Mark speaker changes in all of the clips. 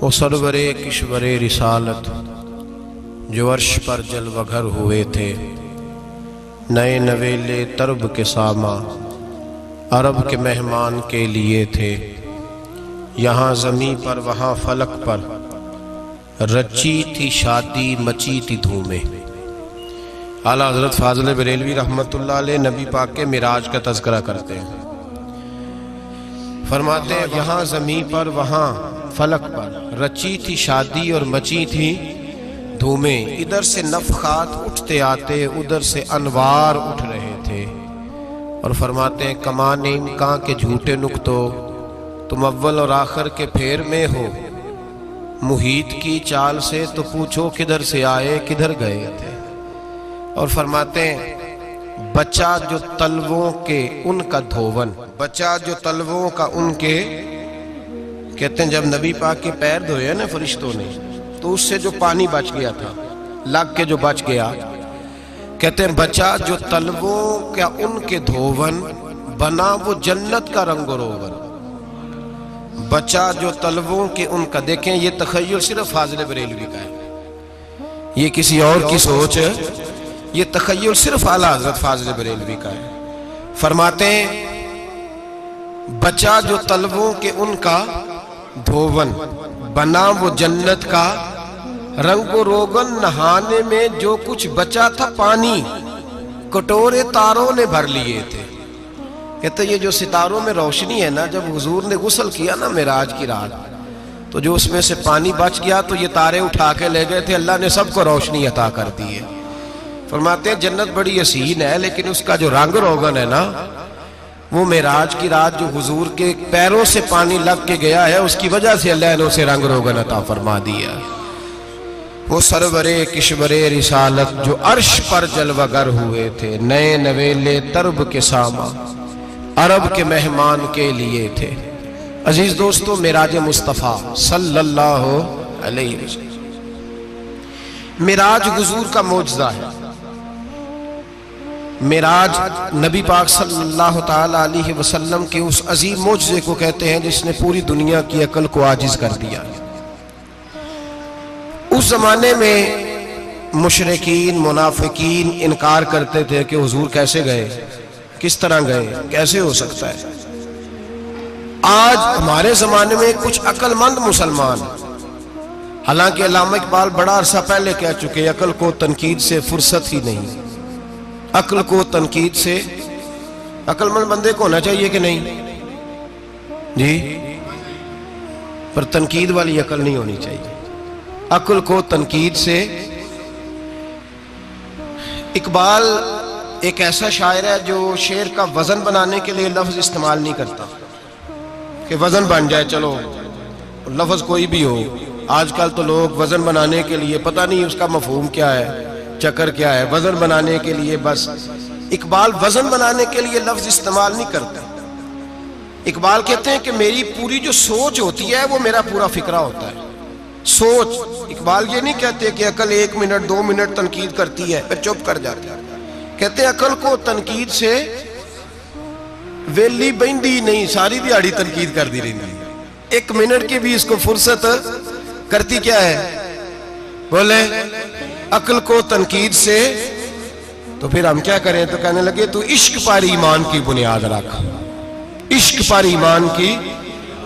Speaker 1: وہ سرور کشور رسالت جو عرش پر جلوہ گر ہوئے تھے، نئے نویلے طرب کے ساما عرب کے مہمان کے لیے تھے۔ یہاں زمیں پر وہاں فلک پر رچی تھی شادی مچی تھی دھومیں۔ اعلیٰ حضرت فاضل بریلوی رحمۃ اللہ علیہ نبی پاک کے معراج کا تذکرہ کرتے ہیں، فرماتے ہیں یہاں زمیں پر وہاں فلک پر رچی تھی شادی اور مچی تھی دھومیں۔ ادھر سے نفخات اٹھتے آتے، ادھر سے انوار اٹھ رہے تھے۔ اور فرماتے ہیں کمان امکان کے جھوٹے نکتو، تم اول اور آخر کے پھیر میں ہو۔ محیط کی چال سے تو پوچھو کدھر سے آئے کدھر گئے تھے۔ اور فرماتے ہیں بچہ جو تلووں کے ان کا دھوون، بچہ جو تلووں کا ان کے، کہتے ہیں جب نبی پاک کے پیر دھوئے نا فرشتوں نے تو اس سے جو پانی بچ گیا تھا، لگ کے جو بچ گیا، کہتے ہیں بچہ جو تلووں کا ان کے دھوون بنا وہ جنت کا رنگ و روغن۔ بچہ جو تلووں کے ان کا، دیکھیں یہ تخیل صرف فاضل بریلوی کا ہے، یہ کسی اور کی سوچ ہے، یہ تخیل صرف اعلیٰ حضرت فاضل بریلوی کا ہے۔ فرماتے ہیں بچہ جو تلووں کے ان کا دھوون بنا وہ جنت کا رنگ و روغن، نہانے میں جو کچھ بچا تھا پانی کٹورے تاروں نے بھر لیے تھے۔ کہتے یہ جو ستاروں میں روشنی ہے نا، جب حضور نے غسل کیا نا معراج کی رات، تو جو اس میں سے پانی بچ گیا تو یہ تارے اٹھا کے لے گئے تھے، اللہ نے سب کو روشنی عطا کر دی ہے۔ فرماتے ہیں جنت بڑی حسین ہے، لیکن اس کا جو رنگ روغن ہے نا، وہ معراج کی رات جو حضور کے پیروں سے پانی لگ کے گیا ہے، اس کی وجہ سے اللہ نے اسے رنگ روغن عطا فرما دیا۔ وہ سرور کشور رسالت جو عرش پر جلوہ گر ہوئے تھے، نئے نویلے طرب کے ساما عرب کے مہمان کے لیے تھے۔ عزیز دوستو، معراج مصطفیٰ صلی اللہ علیہ وسلم، معراج حضور کا معجزہ ہے۔ معراج نبی پاک صلی اللہ تعالی علیہ وسلم کے اس عظیم معجزے کو کہتے ہیں جس نے پوری دنیا کی عقل کو عاجز کر دیا۔ اس زمانے میں مشرکین منافقین انکار کرتے تھے کہ حضور کیسے گئے، کس طرح گئے، کیسے ہو سکتا ہے۔ آج ہمارے زمانے میں کچھ عقل مند مسلمان، حالانکہ علامہ اقبال بڑا عرصہ پہلے کہہ چکے عقل کو تنقید سے فرصت ہی نہیں۔ عقل کو تنقید سے، عقل مند بندے کو ہونا چاہیے کہ نہیں جی، پر تنقید والی عقل نہیں ہونی چاہیے۔ عقل کو تنقید سے، اقبال ایک ایسا شاعر ہے جو شعر کا وزن بنانے کے لیے لفظ استعمال نہیں کرتا کہ وزن بن جائے، چلو لفظ کوئی بھی ہو۔ آج کل تو لوگ وزن بنانے کے لیے پتہ نہیں اس کا مفہوم کیا ہے، چکر کیا ہے، وزن بنانے کے لیے بس۔ اقبال وزن بنانے کے لیے لفظ استعمال نہیں کرتا۔ اقبال کہتے ہیں کہ میری پوری جو سوچ ہوتی ہے وہ میرا پورا فکرہ ہوتا ہے۔ سوچ، اقبال یہ نہیں کہتے کہ عقل 1 منٹ 2 منٹ تنقید کرتی ہے پھر چپ کر جاتی ہے۔ کہتے ہیں عقل کو تنقید سے ویلی بہندی نہیں، ساری دیہاڑی تنقید کر دی رہی، 1 منٹ کی بھی اس کو فرصت کرتی کیا ہے، بولے عقل کو تنقید سے۔ تو پھر ہم کیا کریں، تو کہنے لگے تو عشق پر ایمان کی بنیاد رکھ، عشق پر ایمان کی،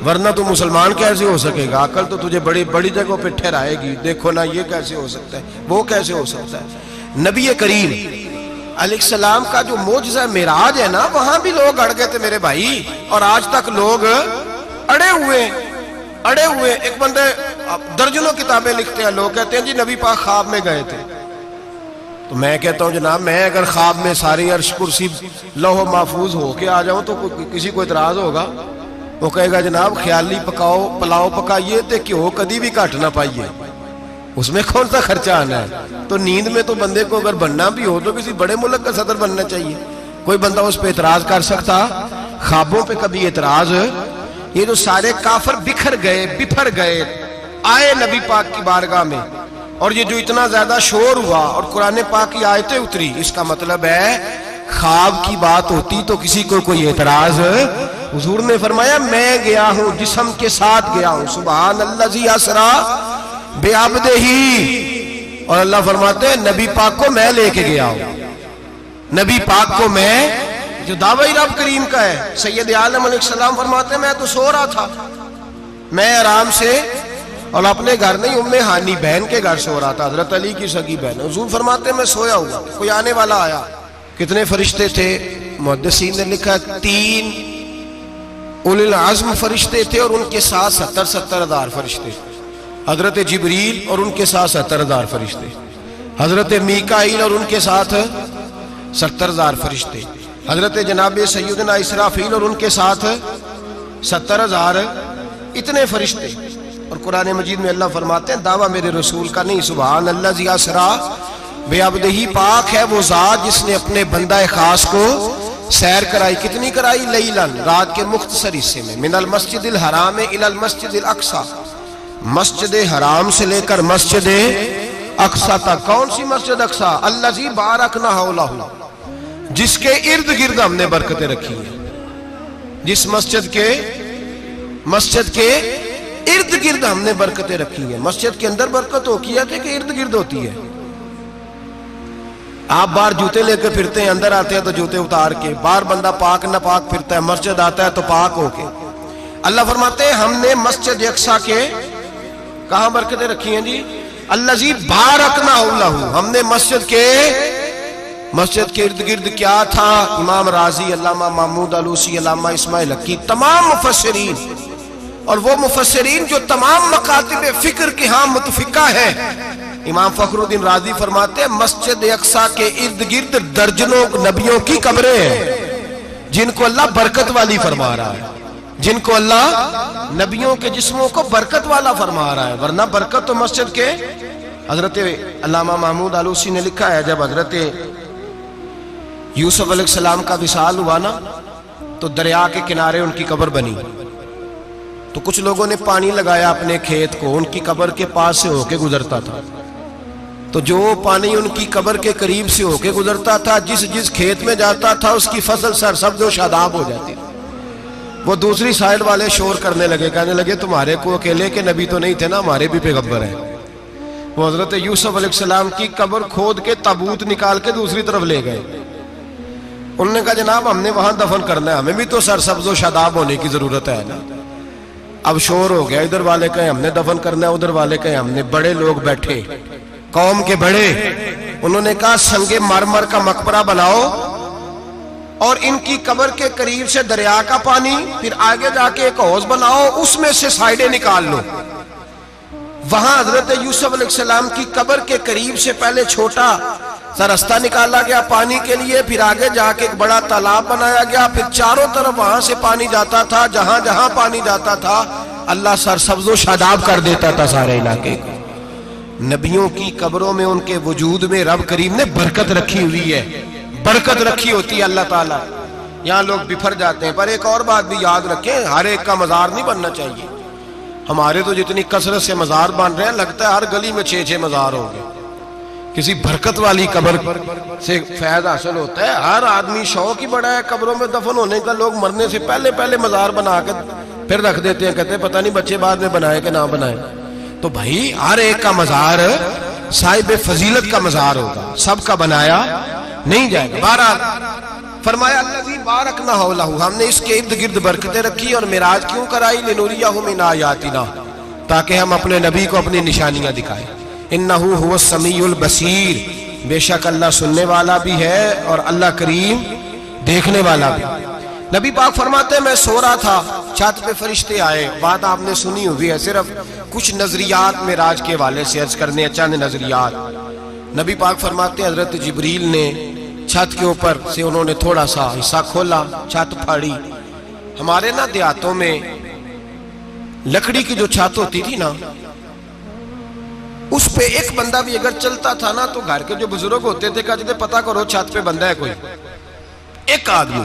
Speaker 1: ورنہ تو مسلمان کیسے ہو سکے گا، عقل تو تجھے بڑی بڑی جگہوں پہ ٹھہرائے گی، دیکھو نا یہ کیسے ہو سکتا ہے، وہ کیسے ہو سکتا ہے۔ نبی کریم علیہ السلام کا جو معجزہ معراج ہے نا، وہاں بھی لوگ اڑ گئے تھے میرے بھائی، اور آج تک لوگ اڑے ہوئے۔ ایک بندے درجنوں کتابیں لکھتے ہیں، لوگ کہتے ہیں جی نبی پاک خواب میں گئے تھے۔ تو میں کہتا ہوں جناب، میں اگر خواب میں ساری عرش کرسی لوح محفوظ ہو کے آ جاؤں تو کسی کو اعتراض ہوگا؟ وہ کہے گا جناب خیالی پلاؤ پکائیے تے کیوں کدی بھی گھٹ نہ پائیے، اس میں کون سا خرچہ آنا ہے۔ تو نیند میں تو بندے کو اگر بننا بھی ہو تو کسی بڑے ملک کا صدر بننا چاہیے، کوئی بندہ اس پہ اعتراض کر سکتا؟ خوابوں پہ کبھی اعتراض؟ یہ جو سارے کافر بکھر گئے آئے نبی پاک کی بارگاہ میں، اور یہ جو اتنا زیادہ شور ہوا اور قرآن پاک کی آیتیں اتری، اس کا مطلب ہے خواب کی بات ہوتی تو کسی کو کوئی اعتراض حضور نے فرمایا میں گیا ہوں، جسم کے ساتھ گیا ہوں، سبحان الذی اسرا بعبدہ، اور اللہ فرماتے ہیں نبی پاک کو میں لے کے گیا ہوں، نبی پاک کو میں، جو دعوی رب کریم کا ہے۔ سید عالم علیہ السلام فرماتے ہیں میں تو سو رہا تھا، میں آرام سے، اور اپنے گھر نہیں، ام ہانی بہن کے گھر سو رہا تھا، حضرت علی کی سگی بہن۔ حضور فرماتے ہیں میں سویا ہوا، کوئی آنے والا آیا۔ کتنے فرشتے تھے؟ محدثین نے لکھا 3 اولی العزم فرشتے تھے، اور ان کے ساتھ 70 ہزار فرشتے، حضرت جبریل اور ان کے ساتھ 70 ہزار فرشتے، حضرت میکائیل اور ان کے ساتھ 70 ہزار فرشتے، حضرت جناب سیدنا اسرافیل اور ان کے ساتھ 70 ہزار، اتنے فرشتے۔ اور قرآن مجید میں اللہ فرماتے ہیں دعویٰ میرے رسول کا نہیں، سبحان الذی اسرا بعبدہ، پاک ہے وہ ذات جس نے اپنے بندہ خاص کو سیر کرائی۔ کتنی کرائی؟ لیلاً، رات کے مختصر حصے میں، من المسجد الحرام الی المسجد الاقصی، مسجد حرام سے لے کر مسجد اقصی تک۔ کون سی مسجد اقصی؟ الذی بارکنا حولہ، جس کے ارد گرد ہم نے برکتیں رکھی ہیں، جس مسجد کے ارد گرد ہم نے برکتیں رکھی ہیں۔ مسجد کے اندر برکت ہوتی ہے کہ ارد گرد ہوتی ہے؟ آپ باہر جوتے لے کے پھرتے ہیں، اندر آتے ہیں تو جوتے اتار کے، باہر بندہ پاک نہ پاک پھرتا ہے، مسجد آتا ہے تو پاک ہو کے۔ اللہ فرماتے ہیں ہم نے مسجد اقصی کے کہاں برکتیں رکھی ہیں جی؟ الذی بارکنا حولہ، ہم نے مسجد کے ارد گرد کیا تھا؟ امام رازی، علامہ محمود علوسی، علامہ اسماعیل حقی، تمام مفسرین، اور وہ مفسرین جو تمام مکاتب فکر کے ہاں متفقہ ہیں۔ امام فخر الدین رازی فرماتے ہیں مسجد اقصی کے ارد گرد درجنوں نبیوں کی قبریں ہیں، جن کو اللہ برکت والی فرما رہا ہے، جن کو اللہ نبیوں کے جسموں کو برکت والا فرما رہا ہے، ورنہ برکت تو مسجد کے۔ حضرت علامہ محمود علوسی نے لکھا ہے جب حضرت یوسف علیہ السلام کا وصال ہوا نا، تو دریا کے کنارے ان کی قبر بنی، تو کچھ لوگوں نے پانی لگایا اپنے کھیت کو، ان کی قبر کے پاس سے ہو کے گزرتا تھا، تو جو پانی ان کی قبر کے قریب سے ہو کے گزرتا تھا، جس کھیت میں جاتا تھا اس کی فصل سرسبز و شاداب ہو جاتی۔ وہ دوسری سائیڈ والے شور کرنے لگے، کہنے لگے تمہارے کو اکیلے کے نبی تو نہیں تھے نا، ہمارے بھی پیغمبر ہیں۔ وہ حضرت یوسف علیہ السلام کی قبر کھود کے تابوت نکال کے دوسری طرف لے گئے۔ انہوں نے کہا جناب ہم نے وہاں دفن کرنا ہے، ہمیں بھی تو سرسبز و شاداب ہونے کی ضرورت ہے نا۔ اب شور ہو گیا، ادھر والے کہیں ہم نے دفن کرنا ہے، ادھر والے کہیں ہم نے۔ بڑے لوگ بیٹھے، قوم کے بڑے، انہوں نے کہا سنگ مرمر کا مقبرہ بناؤ، اور ان کی قبر کے قریب سے دریا کا پانی، پھر آگے جا کے ایک حوض بناؤ، اس میں سے سائیڈیں نکال لو۔ وہاں حضرت یوسف علیہ السلام کی قبر کے قریب سے پہلے چھوٹا سا رستہ نکالا گیا پانی کے لیے، پھر آگے جا کے ایک بڑا تالاب بنایا گیا، پھر چاروں طرف وہاں سے پانی جاتا تھا، جہاں جہاں پانی جاتا تھا اللہ سرسبز و شاداب کر دیتا تھا سارے علاقے کو۔ نبیوں کی قبروں میں، ان کے وجود میں رب کریم نے برکت رکھی ہوئی ہے، برکت رکھی ہوتی ہے اللہ تعالیٰ۔ یہاں لوگ بفر جاتے ہیں، پر ایک اور بات بھی یاد رکھیں، ہر ایک کا مزار نہیں بننا چاہیے۔ ہمارے تو جتنی کثرت سے مزار بن رہے ہیں، لگتا ہے ہر گلی میں 6 مزار ہوں گے۔ کسی برکت والی قبر سے فیض حاصل ہوتا ہے۔ ہر آدمی شوق ہی بڑا ہے قبروں میں دفن ہونے کا، لوگ مرنے سے پہلے مزار بنا کے پھر رکھ دیتے ہیں، کہتے ہیں پتہ نہیں بچے بعد میں بنائے کہ نہ بنائے۔ تو بھائی ہر ایک کا مزار صاحب فضیلت کا مزار ہوگا، سب کا بنایا نہیں جائے گا۔ بہرحال فرمایا الذی بارکنا حولہ، ہم نے اس کے ارد گرد برکتیں رکھی، اور معراج کیوں کرائی؟ لنریہ من آیاتنا، تاکہ ہم اپنے نبی کو اپنی نشانیاں دکھائیں۔ انہ هو السمیع البصیر، بے شک اللہ سننے والا بھی ہے اور اللہ کریم دیکھنے والا بھی۔ نبی پاک فرماتے ہیں میں سو رہا تھا، چھت پہ فرشتے آئے، بات آپ نے سنی ہوئی ہے، صرف کچھ نظریات معراج کے حوالے سے عرض کرنے ہیں، چند نظریات۔ نبی پاک فرماتے ہیں حضرت جبریل نے چھت کے اوپر سے انہوں نے تھوڑا سا حصہ کھولا، چھت پھاڑی۔ ہمارے نا دیہاتوں میں لکڑی کی جو چھت ہوتی تھی نا، اس پہ ایک بندہ بھی اگر چلتا تھا نا، تو گھر کے جو بزرگ ہوتے تھے کہتے تھے پتہ کرو چھت پہ بندہ ہے کوئی۔ ایک آدمی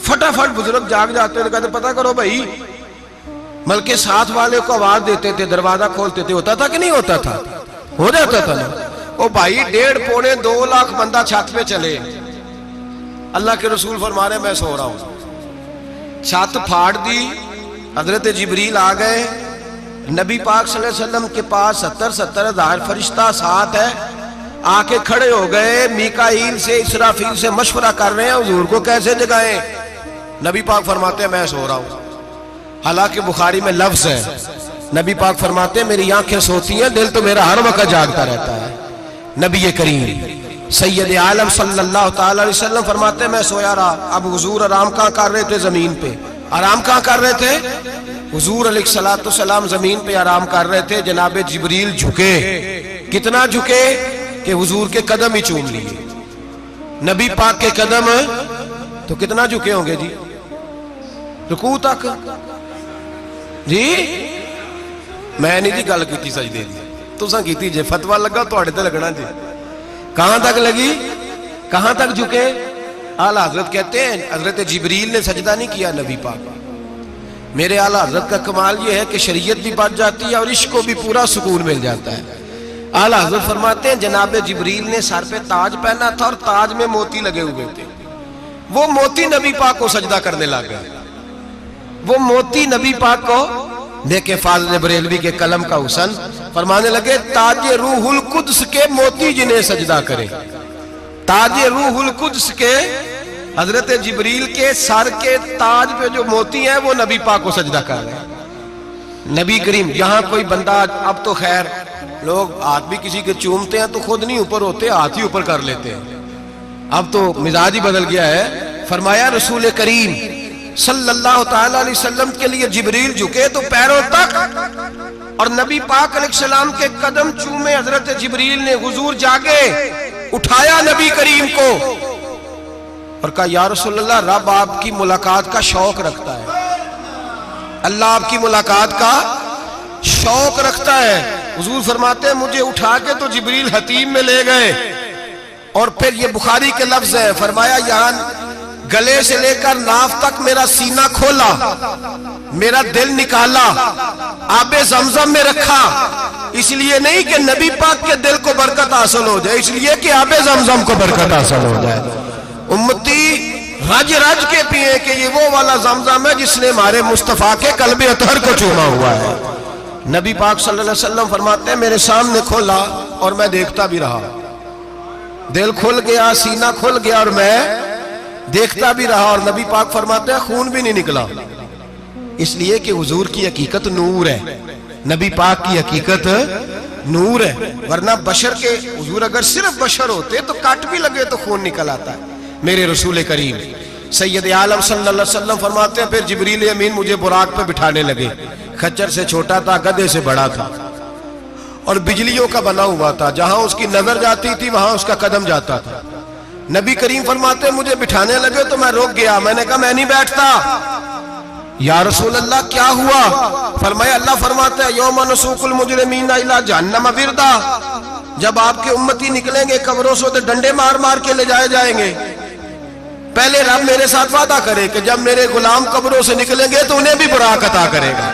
Speaker 1: فٹافٹ بزرگ جاگ جاتے تھے، کہتے پتہ کرو بھائی، بلکہ ساتھ والے کو آواز دیتے تھے، دروازہ کھولتے تھے۔ ہوتا تھا کہ نہیں ہوتا تھا؟ ہو جاتا تھا نا۔ او بھائی 1.5-2 لاکھ بندہ چھت پہ چلے، اللہ کے رسول فرما رہے میں سو رہا ہوں، چھت پھاڑ دی، حضرت جبریل آ گئے، نبی پاک صلی اللہ علیہ وسلم کے پاس 70 ہزار فرشتہ ساتھ ہے، آ کے کھڑے ہو گئے، میکائیل سے اسرافیل سے مشورہ کر رہے ہیں حضور کو کیسے جگائیں۔ نبی پاک فرماتے ہیں میں سو رہا ہوں، حالانکہ بخاری میں لفظ ہے، نبی پاک فرماتے ہیں میری آنکھیں سوتی ہیں، دل تو میرا ہر وقت جاگتا رہتا ہے۔ نبی کریم سید عالم صلی اللہ تعالی علیہ وسلم فرماتے ہیں میں سویا رہا۔ اب حضور آرام کہاں کر رہے تھے؟ زمین پہ۔ آرام کہاں کر رہے تھے؟ حضور علیہ السلام زمین پہ آرام کر رہے تھے، جناب جبریل جھکے، کتنا جھکے کہ حضور کے قدم ہی چوم لیے۔ نبی پاک کے قدم تو کتنا جھکے ہوں گے جی؟ رکوع تک جی؟ میں نہیں جی گل کی سجدے دی، تساں کیتی جے، فتویٰ لگا تو تے لگنا جی۔ کہاں تک لگی؟ کہاں تک جھکے؟ اعلیٰ حضرت کہتے ہیں حضرت جبریل نے سجدہ نہیں کیا نبی پاک۔ میرے اعلیٰ حضرت کا کمال یہ ہے کہ شریعت بھی بچ جاتی ہے اور عشق کو بھی پورا سکون مل جاتا ہے۔ اعلیٰ حضرت فرماتے ہیں جناب جبریل نے سر پہ تاج پہنا تھا اور تاج میں موتی لگے ہوئے تھے، وہ موتی نبی پاک کو سجدہ کرنے لگ گئے، وہ موتی نبی پاک کو دیکھیں۔ فاضل بریلوی کے قلم کا حسن فرمانے لگے تاج روح القدس کے موتی جنہیں سجدہ کرے، تاج روح القدس کے حضرت جبریل کے سر کے تاج پہ جو موتی ہیں وہ نبی پاک کو سجدہ کر رہے ہیں۔ نبی کریم یہاں کوئی بندہ، اب تو خیر لوگ ہاتھ بھی کسی کے چومتے ہیں تو خود نہیں اوپر ہوتے، ہاتھ ہی اوپر کر لیتے ہیں، اب تو مزاج ہی بدل گیا ہے۔ فرمایا رسول کریم صلی اللہ تعالی علیہ وسلم کے لیے جبریل جھکے تو پیروں تک، اور نبی پاک علیہ السلام کے قدم چومے حضرت جبریل نے۔ حضور جاگے، اٹھایا نبی کریم کو اور کہا یا رسول اللہ، رب آپ کی ملاقات کا شوق رکھتا ہے، اللہ آپ کی ملاقات کا شوق رکھتا ہے۔ حضور فرماتے ہیں مجھے اٹھا کے تو جبریل حتیم میں لے گئے، اور پھر یہ بخاری کے لفظ ہے، فرمایا یہاں گلے سے لے کر ناف تک میرا سینہ کھولا، میرا دل نکالا، آب زمزم میں رکھا، اس لیے نہیں کہ نبی پاک کے دل کو برکت حاصل ہو جائے، اس لیے کہ آب زمزم کو برکت حاصل ہو جائے۔ امتی رج رج کے پیئے کہ یہ وہ والا زمزم ہے جس نے ہمارے مصطفیٰ کے قلب اطہر کو چوما ہوا ہے۔ نبی پاک صلی اللہ علیہ وسلم فرماتے ہیں میرے سامنے کھولا اور میں دیکھتا بھی رہا، دل کھل گیا، سینہ کھل گیا اور میں دیکھتا بھی رہا، اور نبی پاک فرماتے ہیں خون بھی نہیں نکلا، اس لیے کہ حضور کی حقیقت نور ہے، نبی پاک کی حقیقت نور ہے، ورنہ بشر کے حضور اگر صرف بشر ہوتے تو کٹ بھی لگے تو خون نکل آتا ہے۔ میرے رسول کریم سید عالم صلی اللہ علیہ وسلم فرماتے ہیں پھر جبریل امین مجھے براق پہ بٹھانے لگے، خچر سے چھوٹا تھا، گدھے سے بڑا تھا، اور بجلیوں کا بنا ہوا تھا، جہاں اس کی نظر جاتی تھی وہاں اس کا قدم جاتا تھا۔ نبی کریم فرماتے ہیں مجھے بٹھانے لگے تو میں رک گیا، میں نے کہا میں نہیں بیٹھتا۔ یا رسول اللہ کیا ہوا؟ فرمایا اللہ فرماتا ہے یوم نسوق المجرمین الی جہنم وردا، جب آپ کے امتی نکلیں گے قبروں سے تو ڈنڈے مار مار کے لے جائے جائیں گے۔ پہلے رب میرے ساتھ وعدہ کرے کہ جب میرے غلام قبروں سے نکلیں گے تو انہیں بھی براق عطا کرے گا،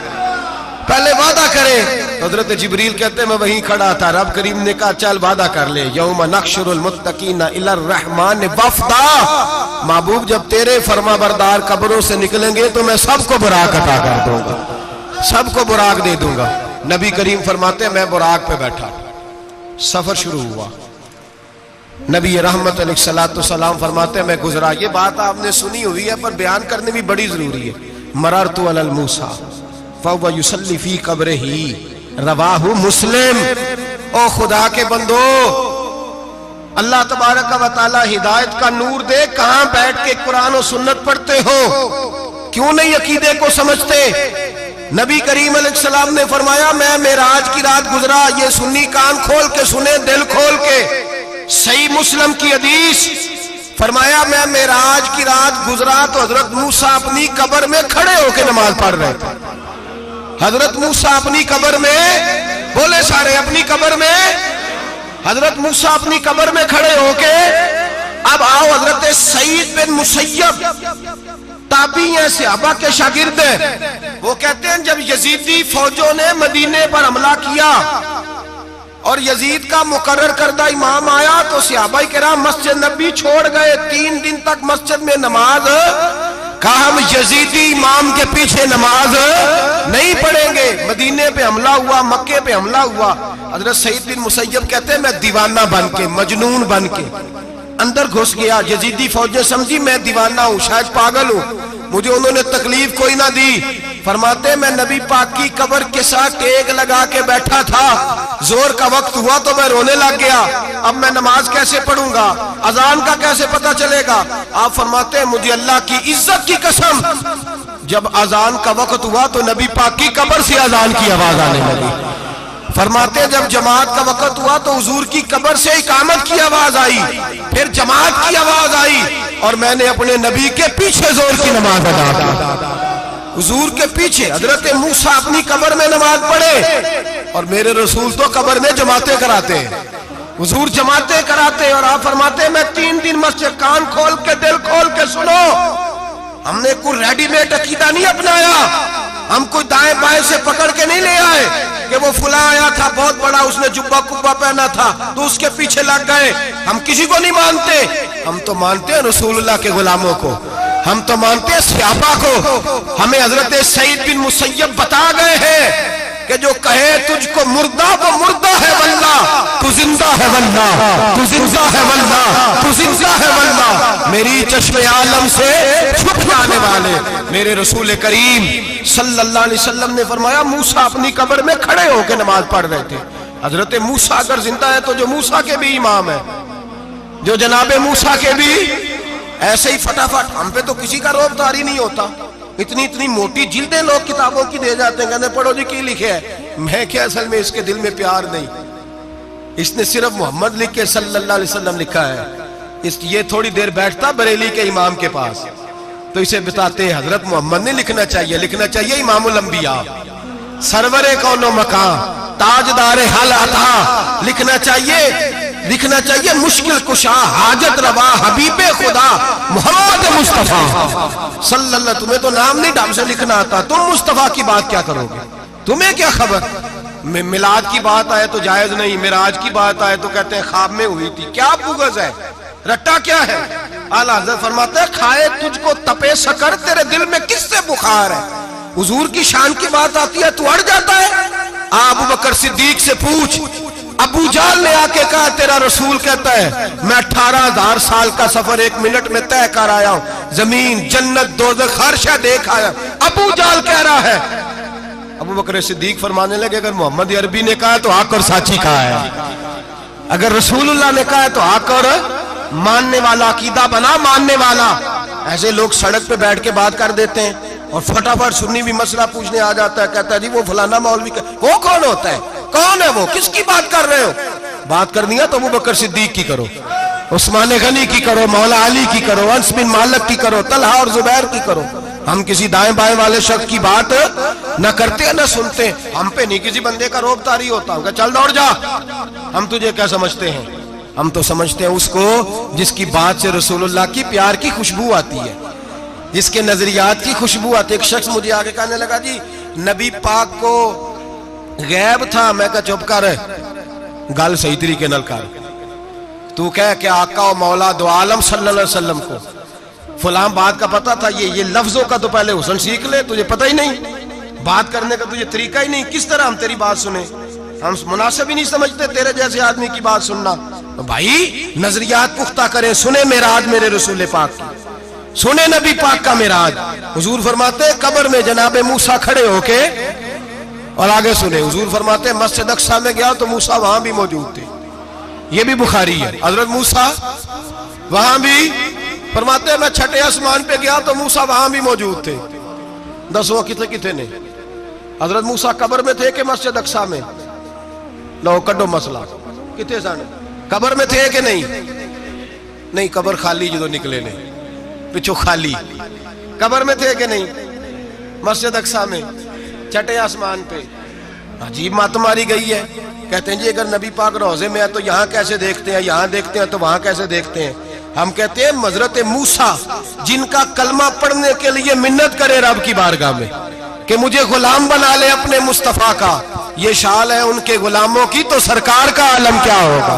Speaker 1: پہلے وعدہ کرے۔ حضرت جبریل کہتے ہیں میں وہیں کھڑا تھا، رب کریم نے کہا چل وعدہ کر لے، یوم نحشر المتقین الی الرحمن وفدا، محبوب جب تیرے فرما بردار قبروں سے نکلیں گے تو میں سب کو براق عطا کر دوں گا، سب کو براق دے دوں گا۔ نبی کریم فرماتے ہیں میں براق پہ بیٹھا، سفر شروع ہوا، نبی رحمت علیہ السلام فرماتے ہیں میں گزرا۔ یہ بات آپ نے سنی ہوئی ہے پر بیان کرنے بھی بڑی ضروری ہے۔ مررت علی الموسیٰ فَهُوَ يُصَلِّ فِي قَبْرِهِ رواہ مسلم۔ او خدا کے بندو، اللہ تبارک و تعالی ہدایت کا نور دے، کہاں بیٹھ کے قرآن و سنت پڑھتے ہو؟ کیوں نہیں عقیدے کو سمجھتے؟ نبی کریم علیہ السلام نے فرمایا میں معراج کی رات گزرا، یہ سنی کان کھول کے سنے، دل کھول کے، صحیح مسلم کی حدیث، فرمایا میں معراج کی رات گزرا تو حضرت موسیٰ اپنی قبر میں کھڑے ہو کے نماز پڑھ رہے تھے۔ حضرت موسیٰ اپنی قبر میں، بولے سارے اپنی قبر میں، حضرت موسیٰ اپنی قبر میں کھڑے ہو کے۔ اب آؤ حضرت سعید بن مسیب تابعی ہیں، صحابہ کے شاگرد ہیں، وہ کہتے ہیں جب یزیدی فوجوں نے مدینے پر حملہ کیا اور یزید کا مقرر کردہ امام آیا تو صحابہ کرام مسجد نبی چھوڑ گئے، 3 دن تک مسجد میں نماز کہا ہم یزیدی امام کے پیچھے نماز نہیں پڑھیں گے. مدینے پہ حملہ ہوا, مکے پہ حملہ ہوا. حضرت سعید بن مسیب کہتے ہیں میں دیوانہ بن کے, مجنون بن کے اندر گھس گیا. یزیدی فوجیں سمجھی میں دیوانہ ہوں, شاید پاگل ہوں, مجھے انہوں نے تکلیف کوئی نہ دی. فرماتے میں نبی پاک کی قبر کے ساتھ ٹیک لگا کے بیٹھا تھا, زور کا وقت ہوا تو میں رونے لگ گیا. اب میں نماز کیسے پڑھوں گا, اذان کا کیسے پتہ چلے گا. آپ فرماتے ہیں مجھے اللہ کی عزت کی قسم, جب اذان کا وقت ہوا تو نبی پاک کی قبر سے اذان کی آواز آنے لگی. فرماتے جب جماعت کا وقت ہوا تو حضور کی قبر سے اقامت کی آواز آئی, پھر جماعت کی آواز آئی, اور میں نے اپنے نبی کے پیچھے زور کی نماز ادا کی. حضور کے پیچھے حضرت موسیٰ اپنی قبر میں نماز پڑھے, اور میرے رسول تو قبر میں جماعتیں کراتے ہیں. حضور جماعتیں کراتے, اور آپ فرماتے میں 3 دن مسجد, کان کھول کے دل کھول کے سنو, ہم نے کوئی ریڈی میڈ عقیدہ نہیں اپنایا, ہم کوئی دائیں بائیں سے پکڑ کے نہیں لے آئے کہ وہ فلاں آیا تھا بہت بڑا, اس نے جبہ کبہ پہنا تھا تو اس کے پیچھے لگ گئے. ہم کسی کو نہیں مانتے, ہم تو مانتے ہیں رسول اللہ کے غلاموں کو, ہم تو مانتے ہیں صحابہ کو. ہمیں حضرت سعید بن مسیب بتا گئے ہیں کہ جو کہے تجھ کو مردہ وہ مردہ ہے واللہ, تو زندہ ہے واللہ, تو زندہ ہے واللہ, تو زندہ ہے واللہ. میری چشم عالم سے چھپ جانے والے میرے رسول کریم صلی اللہ علیہ وسلم نے فرمایا موسیٰ اپنی قبر میں کھڑے ہو کے نماز پڑھ رہے تھے. حضرت موسیٰ اگر زندہ ہے تو جو موسیٰ کے بھی امام ہے, جو جناب موسیٰ کے بھی ایسے ہی فٹافٹ. ہم پہ تو کسی کا روب طاری نہیں ہوتا, اتنی موٹی جلدیں لوگ کتابوں کی دے جاتے ہیں, کہتے ہیں پڑھو جی کی لکھے ہے. میں کیا, اصل میں اس کے دل میں پیار نہیں, اس نے صرف محمد لکھ کے صلی اللہ علیہ وسلم لکھا ہے. یہ تھوڑی دیر بیٹھتا بریلی کے امام کے پاس تو اسے بتاتے ہیں حضرت محمد نے لکھنا چاہیے, لکھنا چاہیے امام الانبیاء, سرور کون و مکان, تاجدار حال عطا, لکھنا چاہیے مشکل کشا, حاجت روا, حبیب خدا محمد مصطفیٰ صلی اللہ. تمہیں تو نام نہیں ڈھنگ سے لکھنا آتا, تم مصطفیٰ کی بات کیا کرو گے, تمہیں کیا خبر. میلاد کی بات آئے تو جائز نہیں, معراج کی بات آئے تو کہتے ہیں خواب میں ہوئی تھی. کیا بغض ہے, رٹا کیا ہے. اعلیٰ حضرت فرماتا ہے کھائے تجھ کو تپے سکر, تیرے دل میں کس سے بخار ہے. حضور کی شان کی بات آتی ہے تو اڑ جاتا ہے. ابو بکر صدیق سے پوچھ, ابو جال نے آ کے کہا تیرا رسول کہتا ہے میں 18,000 سال کا سفر 1 منٹ میں طے کر آیا ہوں, زمین جنت دوزخ ہر شے دیکھ آیا. ابو جال کہہ رہا ہے. ابو بکر صدیق فرمانے لگے اگر محمد عربی نے کہا تو آ کر ساچی کہا ہے, اگر رسول اللہ نے کہا تو آ کر ماننے والا, عقیدہ بنا ماننے والا. ایسے لوگ سڑک پہ بیٹھ کے بات کر دیتے ہیں اور فٹافٹ سنی بھی مسئلہ پوچھنے آ جاتا ہے, کہتا ہے جی وہ فلانا مولوی کا, وہ کون ہوتا ہے, کون ہے وہ, کس کی بات کر رہے ہو. بات کرنی ہے تو ابو بکر صدیق کی کرو, عثمان غنی کی کرو, مولا علی کی کرو, انس بن مالک کی کرو, طلحہ اور زبیر کی کرو. ہم کسی دائیں بائیں والے شخص کی بات نہ کرتے نہ سنتے. ہم پہ نہیں کسی بندے کا روب طاری ہوتا, ہم کہ چل دوڑ جا, ہم تجھے کیا سمجھتے ہیں. ہم تو سمجھتے ہیں اس کو جس کی بات سے رسول اللہ کی پیار کی خوشبو آتی ہے, جس کے نظریات کی خوشبو آتی ہے. ایک شخص مجھے آگے کہنے لگا جی نبی پاک کو غیب تھا. میں کہا چپ کر, گل صحیح طریقے نال کر. تو کہہ کہ آقا و مولا دو عالم صلی اللہ علیہ وسلم کو فلاں بات کا پتہ تھا, یہ لفظوں کا تو پہلے حسن سیکھ لے, تجھے پتہ ہی نہیں, بات کرنے کا تجھے طریقہ ہی نہیں, کس طرح ہم تیری بات سنیں. ہم مناسب ہی نہیں سمجھتے تیرے جیسے آدمی کی بات سننا. بھائی نظریات پختہ کریں, سنیں معراج میرے رسول پاک کی, سنیں نبی پاک کا معراج. حضور فرماتے قبر میں جناب موسیٰ کھڑے ہو کے, اور آگے سنیں حضور فرماتے مسجد اقصیٰ میں گیا تو موسیٰ وہاں بھی موجود تھے. یہ بھی بخاری ہے. حضرت موسیٰ وہاں بھی, فرماتے میں 6 آسمان پہ گیا تو موسیٰ وہاں بھی موجود تھے. 10 وہ کتنے نے, حضرت موسیٰ قبر میں تھے کہ مسجد اقصیٰ میں, لو کڈو مسئلہ, کتنے سانے قبر میں تھے کہ نہیں, قبر خالی جو نکلے نے پچھو خالی, قبر میں تھے کہ نہیں, مسجد اقصیٰ میں 6 آسمان پہ. عجیب مات ماری گئی ہے. کہتے ہیں جی اگر نبی پاک روضے میں ہے تو یہاں کیسے دیکھتے ہیں, یہاں دیکھتے ہیں تو وہاں کیسے دیکھتے ہیں. ہم کہتے ہیں حضرت موسیٰ جن کا کلمہ پڑھنے کے لیے منت کرے رب کی بارگاہ میں کہ مجھے غلام بنا لے اپنے مصطفیٰ کا, یہ شال ہے ان کے غلاموں کی, تو سرکار کا عالم کیا ہوگا.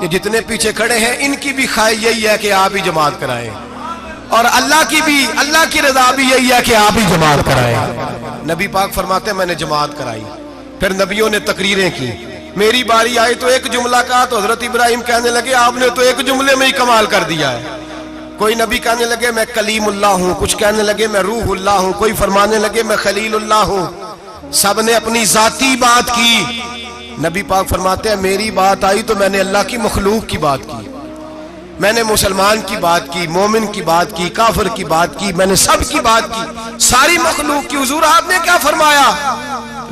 Speaker 1: یہ جتنے پیچھے کھڑے ہیں ان کی بھی خواہش یہی ہے کہ آپ ہی جماعت کرائیں، اور اللہ کی رضا بھی یہی ہے کہ آپ ہی جماعت کرائیں۔ نبی پاک فرماتے ہیں میں نے جماعت کرائی، پھر نبیوں نے تقریریں کی، میری باری آئی تو ایک جملہ کہا تو حضرت ابراہیم کہنے لگے آپ نے تو ایک جملے میں ہی کمال کر دیا ہے۔ کوئی نبی کہنے لگے میں کلیم اللہ ہوں، کچھ کہنے لگے میں روح اللہ ہوں، کوئی فرمانے لگے میں خلیل اللہ ہوں، سب نے اپنی ذاتی بات کی۔ نبی پاک فرماتے ہیں میری بات آئی تو میں نے اللہ کی مخلوق کی بات کی، میں نے مسلمان کی بات کی، مومن کی بات کی، کافر کی بات کی، میں نے سب کی بات کی، ساری مخلوق کی۔ حضور آپ نے کیا فرمایا؟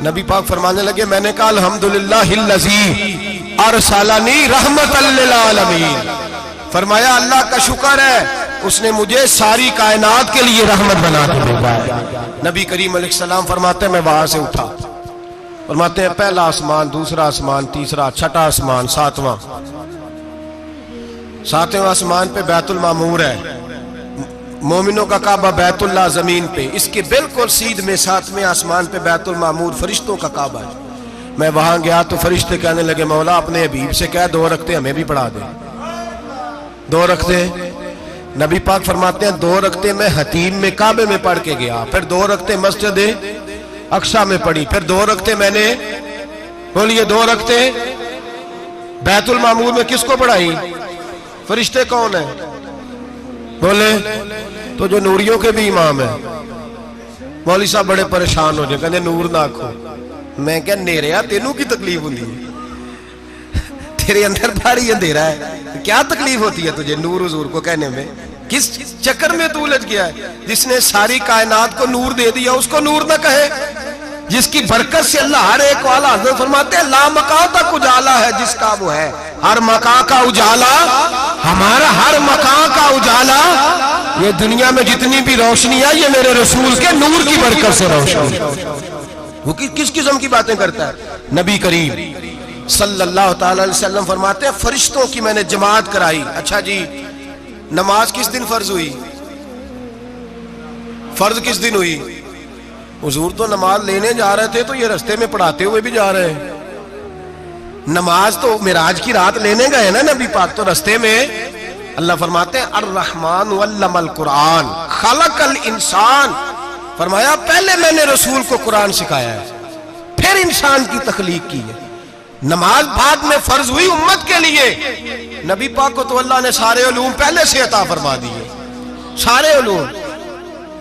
Speaker 1: نبی پاک فرمانے لگے میں نے کہا الحمدللہ الذی ارسلنی رحمت للعالمین، فرمایا اللہ کا شکر ہے اس نے مجھے ساری کائنات کے لیے رحمت بنا کے بھیجا ہے۔ نبی کریم علیہ السلام فرماتے ہیں میں وہاں سے اٹھا، فرماتے ہیں پہلا آسمان، دوسرا آسمان، تیسرا، چھٹا آسمان، ساتواں آسمان پہ بیت المعمور ہے، مومنوں کا کعبہ بیت اللہ زمین پہ، اس کے بالکل سیدھ میں ساتویں آسمان پہ بیت المعمور فرشتوں کا کعبہ ہے۔ میں وہاں گیا تو فرشتے کہنے لگے مولا اپنے حبیب سے کہہ 2 رکعتیں ہمیں بھی پڑھا دے۔ 2 رکعتیں نبی پاک فرماتے ہیں 2 رکعتیں میں حتیم میں کعبے میں پڑھ کے گیا، پھر 2 رکعتیں مسجد اقصی میں پڑھی، پھر 2 رکعتیں میں نے بولیے 2 رکعتیں بیت المعمور میں کس کو پڑھائی؟ فرشتے کون ہیں بولے؟ تو جو نوریوں کے بھی امام ہیں۔ مولوی صاحب بڑے پریشان ہو جائے، کہنے نور نہ آکھو۔ میں کہ نیریا تینوں کی تکلیف ہوتی ہے، تیرے اندر بھاری اندھیرا ہے، کیا تکلیف ہوتی ہے تجھے نور حضور کو کہنے میں؟ کس چکر میں تو الجھ گیا ہے؟ جس نے ساری کائنات کو نور دے دیا اس کو نور نہ کہے، جس کی برکت سے اللہ ہر ایک والا، حضرت فرماتے ہیں لا مکان تک اجالا ہے جس کا وہ ہے، ہر مکان کا اجالا ہمارا، ہر مکان کا اجالا، یہ دنیا میں جتنی بھی روشنی ہے یہ میرے رسول کے نور کی برکت سے روشن۔ وہ کس قسم کی باتیں کرتا ہے؟ نبی کریم صلی اللہ تعالی علیہ وسلم فرماتے ہیں فرشتوں کی میں نے جماعت کرائی۔ اچھا جی نماز کس دن فرض ہوئی؟ فرض کس دن ہوئی؟ حضور تو نماز لینے جا رہے تھے تو یہ رستے میں پڑھاتے ہوئے بھی جا رہے ہیں۔ نماز تو معراج کی رات لینے گئے نا نبی پاک، تو رستے میں اللہ فرماتے ہیں الرحمن علم القرآن خلق الانسان، فرمایا پہلے میں نے رسول کو قرآن سکھایا ہے پھر انسان کی تخلیق کی ہے۔ نماز بعد میں فرض ہوئی امت کے لیے، نبی پاک کو تو اللہ نے سارے علوم پہلے سے عطا فرما دیے، سارے علوم۔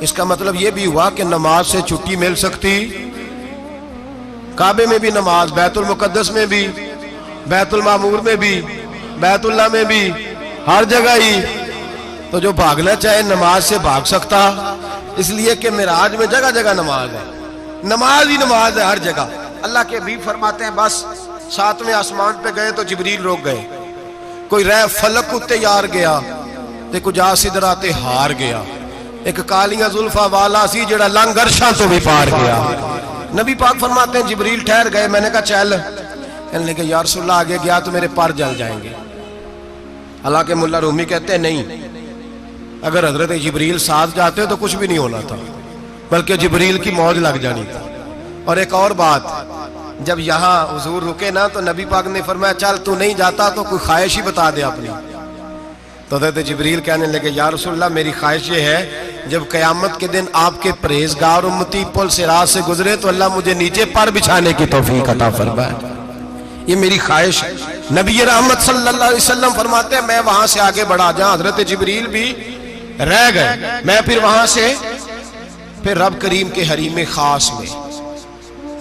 Speaker 1: اس کا مطلب یہ بھی ہوا کہ نماز سے چھٹی مل سکتی، کعبے میں بھی نماز، بیت المقدس میں بھی، بیت المعمور میں بھی، بیت اللہ میں بھی، ہر جگہ ہی۔ تو جو بھاگنا چاہے نماز سے بھاگ سکتا، اس لیے کہ معراج میں جگہ جگہ نماز ہے، نماز ہی نماز ہے ہر جگہ۔ اللہ کے حبیب فرماتے ہیں بس 7ویں آسمان پہ گئے تو جبریل روک گئے، کوئی رہ فلک اتے یار گیا تے کچھ سدراتے ہار گیا، ایک کالیاں زلفا والا سی جڑا لنگ عرشاں تو بھی پار گیا۔ نبی پاک فرماتے ہیں جبریل ٹھہر گئے، میں نے کہا چل، کہنے لگے یا رسول اللہ آگے گیا تو میرے پر جل جائیں گے۔ حالانکہ ملا رومی کہتے ہیں نہیں، اگر حضرت جبریل ساتھ جاتے تو کچھ بھی نہیں ہونا تھا، بلکہ جبریل کی موج لگ جانی تھی۔ اور ایک اور بات، جب یہاں حضور رکے نا تو نبی پاک نے فرمایا چل تو نہیں جاتا تو کوئی خواہش ہی بتا دے اپنی۔ تو حضرت جبریل کہنے لگے یا رسول اللہ میری خواہش یہ ہے جب قیامت کے دن آپ کے پرہیزگار امتی پل سے راہ سے گزرے تو اللہ مجھے نیچے پر بچھانے کی توفیق عطا فرمائے، یہ میری خواہش ہے۔ نبی رحمت صلی اللہ علیہ وسلم فرماتے ہیں میں وہاں سے آگے بڑھا جہاں حضرت جبریل بھی رہ گئے، میں پھر وہاں سے پھر رب کریم کے حریم خاص میں۔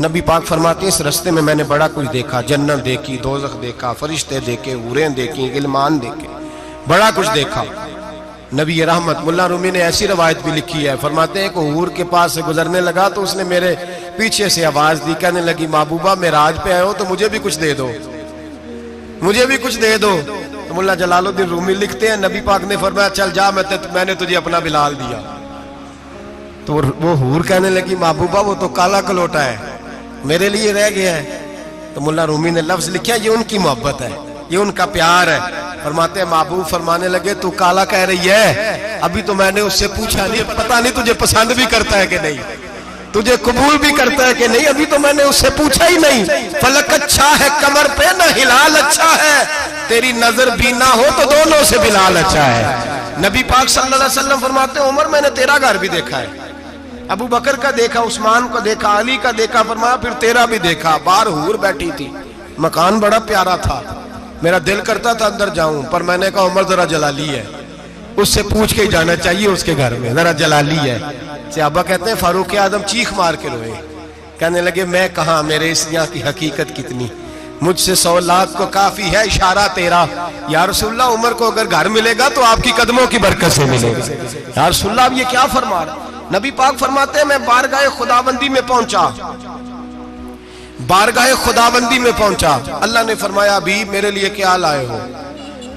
Speaker 1: نبی پاک فرماتے ہیں اس رستے میں نے بڑا کچھ دیکھا، جنت دیکھی، دوزخ دیکھا، فرشتے دیکھے، حوریں دیکھی، غلمان دیکھے، بڑا کچھ دیکھا۔ نبی رحمت ملا رومی نے ایسی روایت بھی لکھی ہے، فرماتے ہیں کہ حور کے پاس سے گزرنے لگا تو اس نے میرے پیچھے سے آواز دی، کہنے لگی محبوبہ معراج پہ آئے ہو تو مجھے بھی کچھ دے دو، مجھے بھی کچھ دے دو۔ تو ملا جلال الدین رومی لکھتے ہیں نبی پاک نے فرمایا چل جا میں نے تجھے اپنا بلال دیا۔ تو وہ حور کہنے لگی محبوبہ وہ تو کالا کلوٹا ہے، میرے لیے رہ گیا ہے۔ تو ملا رومی نے لفظ لکھا یہ ان کی محبت ہے، یہ ان کا پیار ہے۔ فرماتے ہیں محبوب فرمانے لگے تو کالا کہہ رہی ہے، ابھی تو میں نے اس سے پوچھا نہیں، پتہ نہیں تجھے پسند بھی کرتا ہے کہ نہیں، تجھے قبول بھی کرتا ہے کہ نہیں، ابھی تو میں نے اس سے پوچھا ہی نہیں۔ فلک اچھا ہے کمر پہ نہ ہلال اچھا ہے، تیری نظر بھی نہ ہو تو دونوں سے بلال اچھا ہے۔ نبی پاک صلی اللہ علیہ وسلم فرماتے ہیں عمر میں نے تیرا گھر بھی دیکھا ہے، ابو بکر کا دیکھا، عثمان کو دیکھا، علی کا دیکھا، فرمایا پھر تیرا بھی دیکھا، باہر حور بیٹھی تھی، مکان بڑا پیارا تھا، میرا دل کرتا تھا اندر جاؤں، پر میں نے کہا عمر ذرا جلالی ہے، اس سے پوچھ کے ہی جانا چاہیے اس کے گھر میں، ذرا جلالی ہے۔ صحابہ کہتے ہیں فاروق اعظم چیخ مار کے روئے، کہنے لگے میں کہاں، میرے اس یہاں کی حقیقت کتنی، مجھ سے 100 لاکھ کو کافی ہے اشارہ تیرا۔ یا رسول اللہ عمر کو اگر گھر ملے گا تو آپ کی قدموں کی برکت سے ملے گا۔ یا رسول اللہ اب یہ کیا فرما رہا؟ نبی پاک فرماتے ہیں میں بارگاہ خداوندی میں پہنچا، بارگاہ خداوندی میں پہنچا، اللہ نے فرمایا ابھی میرے لیے کیا لائے ہو؟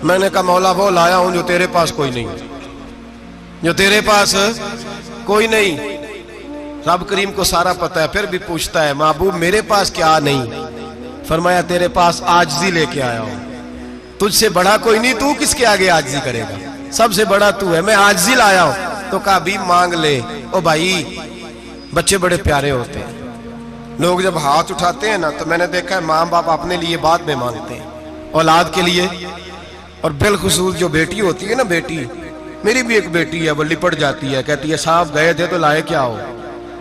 Speaker 1: میں نے کہا مولا وہ لایا ہوں جو تیرے پاس کوئی نہیں، جو تیرے پاس کوئی نہیں۔ رب کریم کو سارا پتہ ہے، پھر بھی پوچھتا ہے محبوب میرے پاس کیا نہیں؟ فرمایا تیرے پاس عاجزی لے کے آیا ہوں، تجھ سے بڑا کوئی نہیں، تو کس کے آگے عاجزی کرے گا، سب سے بڑا تو ہے، میں عاجزی لایا ہوں۔ تو کہا بھی مانگ لے۔ او بھائی بچے بڑے پیارے ہوتے ہیں، لوگ جب ہاتھ اٹھاتے ہیں نا تو میں نے دیکھا ہے ماں باپ اپنے لیے بعد میں مانگتے ہیں اولاد کے لیے، اور بالخصوص جو بیٹی ہوتی ہے نا، بیٹی میری بھی ایک بیٹی ہے، وہ لپٹ جاتی ہے، کہتی ہے صاحب گئے تھے تو لائے کیا ہو؟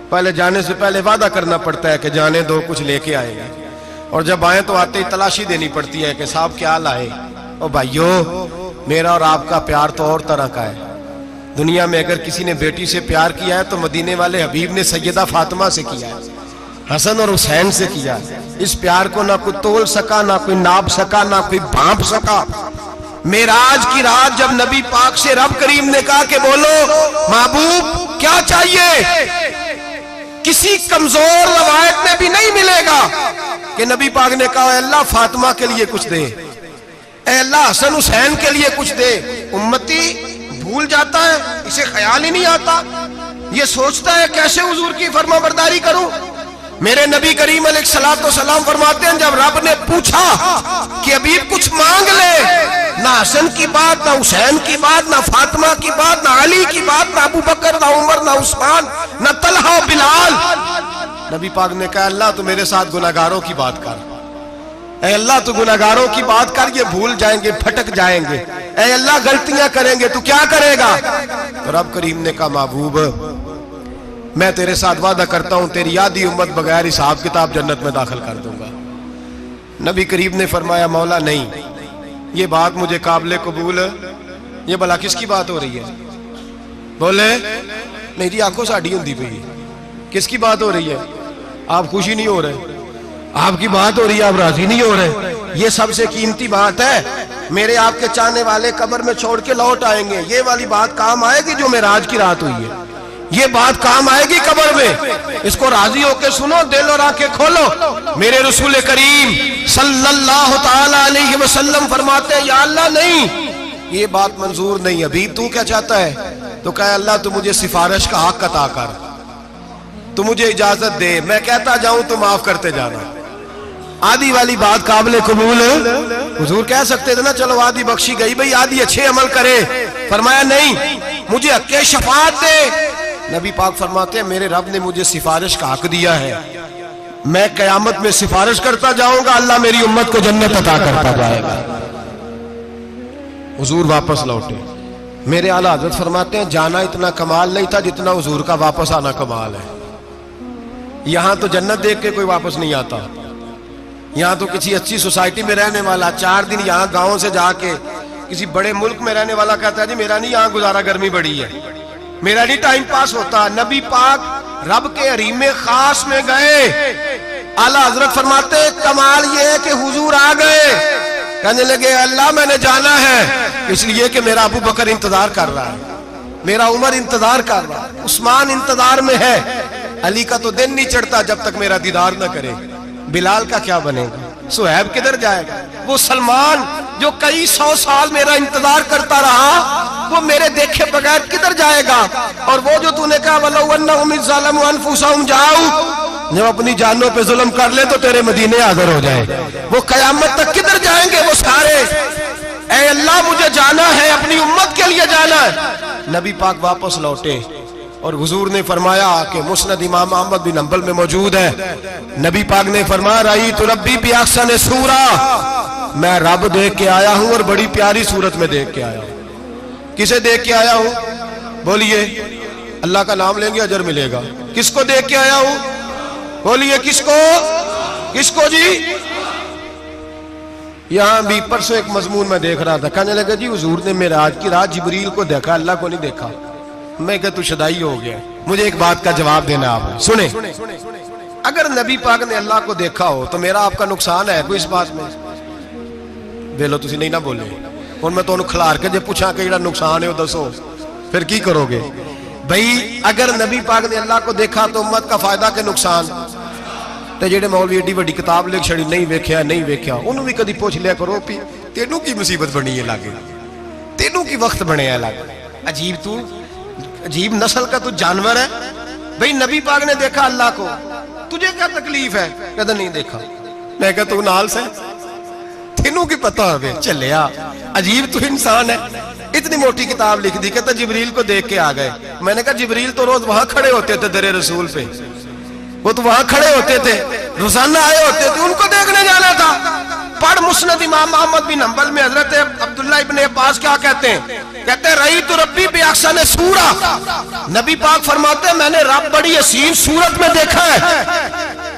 Speaker 1: پہلے جانے سے پہلے وعدہ کرنا پڑتا ہے کہ جانے دو کچھ لے کے آئے گا، اور جب آئیں تو آتے ہی تلاشی دینی پڑتی ہے کہ صاحب کیا لائے۔ او بھائیو میرا اور آپ کا پیار تو اور طرح کا ہے، دنیا میں اگر کسی نے بیٹی سے پیار کیا ہے تو مدینے والے حبیب نے سیدہ فاطمہ سے کیا ہے، حسن اور حسین سے کیا ہے۔ اس پیار کو نہ کوئی تول سکا، نہ کوئی ناپ سکا، نہ کوئی بھانپ سکا۔ معراج کی رات جب نبی پاک سے رب کریم نے کہا کہ بولو محبوب کیا چاہیے، کسی کمزور روایت میں بھی نہیں ملے گا کہ نبی پاک نے کہا اے اللہ فاطمہ کے لیے کچھ دے، اے اللہ حسن حسین کے لیے کچھ دے۔ امتی بھول جاتا ہے، اسے خیال ہی نہیں آتا، یہ سوچتا ہے کیسے حضور کی فرما برداری کروں۔ میرے نبی کریم علیہ الصلوۃ والسلام فرماتے ہیں جب رب نے پوچھا کہ ابھی کچھ مانگ لے، نہ حسن کی بات، نہ حسین کی بات، نہ فاطمہ کی بات، نہ علی کی بات، نہ ابو بکر، نہ عمر، نہ عثمان، نہ طلحہ، بلال، نبی پاک نے کہا اللہ تو میرے ساتھ گناہگاروں کی بات کر، اے اللہ تو گناہگاروں کی بات کر، یہ بھول جائیں گے، پھٹک جائیں گے، اے اللہ غلطیاں کریں گے تو کیا کرے گا؟ تو رب کریم نے کہا محبوب میں تیرے ساتھ وعدہ کرتا ہوں تیری آدھی امت بغیر حساب کتاب جنت میں داخل کر دوں گا۔ نبی کریم نے فرمایا مولا نہیں، یہ بات مجھے قابل قبول، یہ بلا کس کی بات ہو رہی ہے؟ بولے نہیں جی آنکھوں ساڑھی ہوندی پئی ہے، کس کی بات ہو رہی ہے؟ آپ خوشی نہیں ہو رہے، آپ کی بات ہو رہی ہے، آپ راضی نہیں ہو رہے۔ یہ سب سے قیمتی بات ہے، میرے آپ کے چاہنے والے قبر میں چھوڑ کے لوٹ آئیں گے، یہ والی بات کام آئے گی جو معراج کی رات ہوئی ہے، یہ بات کام آئے گی قبر میں، اس کو راضی ہو کے سنو، دل اور آنکھیں کھولو۔ میرے رسول کریم صلی اللہ تعالی علیہ وسلم فرماتے ہیں یا اللہ نہیں، یہ بات منظور نہیں، ابھی تو کیا چاہتا ہے؟ تو کہا اللہ تو مجھے سفارش کا حق عطا کر، تو مجھے اجازت دے، میں کہتا جاؤں تو معاف کرتے جانا۔ آدھی والی بات قابل قبول، حضور کہہ سکتے تھے نا چلو آدھی بخشی گئی بھئی آدھی اچھے عمل کرے، فرمایا نہیں مجھے حق شفاعت دے۔ نبی پاک فرماتے ہیں میرے رب نے مجھے سفارش کا حق دیا ہے، میں قیامت میں سفارش کرتا جاؤں گا، اللہ میری امت کو جنت عطا کرتا جائے گا۔ حضور واپس لوٹے، میرے اعلیٰ حضرت فرماتے ہیں جانا اتنا کمال نہیں تھا جتنا حضور کا واپس آنا کمال ہے۔ یہاں تو جنت دیکھ کے کوئی واپس نہیں آتا، یہاں تو کسی اچھی سوسائٹی میں رہنے والا 4 دن یہاں گاؤں سے جا کے کسی بڑے ملک میں رہنے والا کہتا ہے جی میرا نہیں یہاں گزارا، گرمی بڑی ہے، میرا نہیں ٹائم پاس ہوتا۔ نبی پاک رب کے حریم خاص میں گئے، اعلیٰ حضرت فرماتے ہیں کمال یہ ہے کہ حضور آ گئے، کہنے لگے اللہ میں نے جانا ہے اس لیے کہ میرا ابو بکر انتظار کر رہا ہے، میرا عمر انتظار کر رہا ہے، عثمان انتظار میں ہے، علی کا تو دن نہیں چڑھتا جب تک میرا دیدار نہ کرے، بلال کا کیا بنے گا، صہیب کدھر جائے گا، وہ سلمان جو کئی 100 سال میرا انتظار کرتا رہا وہ میرے دیکھے بغیر کدھر جائے گا، اور وہ جو تو نے کہا وَلَوْ أَنَّهُمْ إِذْ ظَلَمُوا أَنفُسَهُمْ جَاءُوا، جب اپنی جانوں پہ ظلم کر لے تو تیرے مدینے حاضر ہو جائے، وہ قیامت تک کدھر جائیں گے وہ سارے، اے اللہ مجھے جانا ہے، اپنی امت کے لیے جانا ہے۔ نبی پاک واپس لوٹے اور حضور نے فرمایا کہ مسند امام احمد بن حنبل میں موجود ہے، نبی پاک نے فرمایا رأیت ربی بأحسن صورہ، میں رب دیکھ کے آیا ہوں اور بڑی پیاری صورت میں دیکھ کے آیا ہوں۔ کسے دیکھ کے آیا ہوں؟ بولیے، اللہ کا نام لیں گے اجر ملے گا۔ کس کو دیکھ کے آیا ہوں؟ بولیے کس کو؟ کس کو جی؟ یہاں بھی پرسوں ایک مضمون میں دیکھ رہا تھا، کہنے لگا جی حضور نے معراج کی رات جبریل کو دیکھا، اللہ کو نہیں دیکھا۔ میں کہا تو شدائی ہو گیا۔ مجھے ایک بات کا جواب دینا آپ سنیں، اگر نبی پاک نے اللہ کو دیکھا ہو تو میرا آپ کا نقصان ہے کوئی اس بات میں؟ ویلو تسی نہیں نہ بولے، اور میں تو انہوں کھلار کے جے پوچھا کہ جڑا نقصان ہے وہ دسو، پھر کی کرو گے؟ بھئی اگر نبی پاک نے اللہ کو دیکھا تو امت کا فائدہ کہ نقصان؟ تے جڑے مولوی ایڈی وڈی کتاب لکھ چھڑی نہیں ویکھیا نہیں ویکھیا، انہوں بھی کدی پوچھ لیا کرو پی تینوں کی مصیبت بنی ہے لاگے، تینوں کی وقت بنے ہے لاگے، عجیب نسل کا تو جانور ہے۔ بھئی نبی پاک نے دیکھا اللہ کو، تجھے کیا تکلیف ہے؟ کہتا نہیں دیکھا۔ میں کہا تو نال سے تینوں کی پتہ ہوئے چلیا، عجیب تو انسان ہے۔ اتنی موٹی کتاب لکھ دی، کہتا جبریل کو دیکھ کے آ گئے۔ میں نے کہا جبریل تو روز وہاں کھڑے ہوتے تھے در رسول پہ، وہ تو وہاں کھڑے ہوتے تھے، روزانہ آئے ہوتے تھے، ان کو دیکھنے جانا تھا۔ پڑھ مسند امام احمد بن حنبل میں حضرت عبداللہ ابن عباس کیا کہتے ہیں؟ کہتے ہیں رأیت ربی بأحسن صورہ، نبی پاک فرماتے ہیں میں نے رب بڑی حسین صورت میں دیکھا ہے۔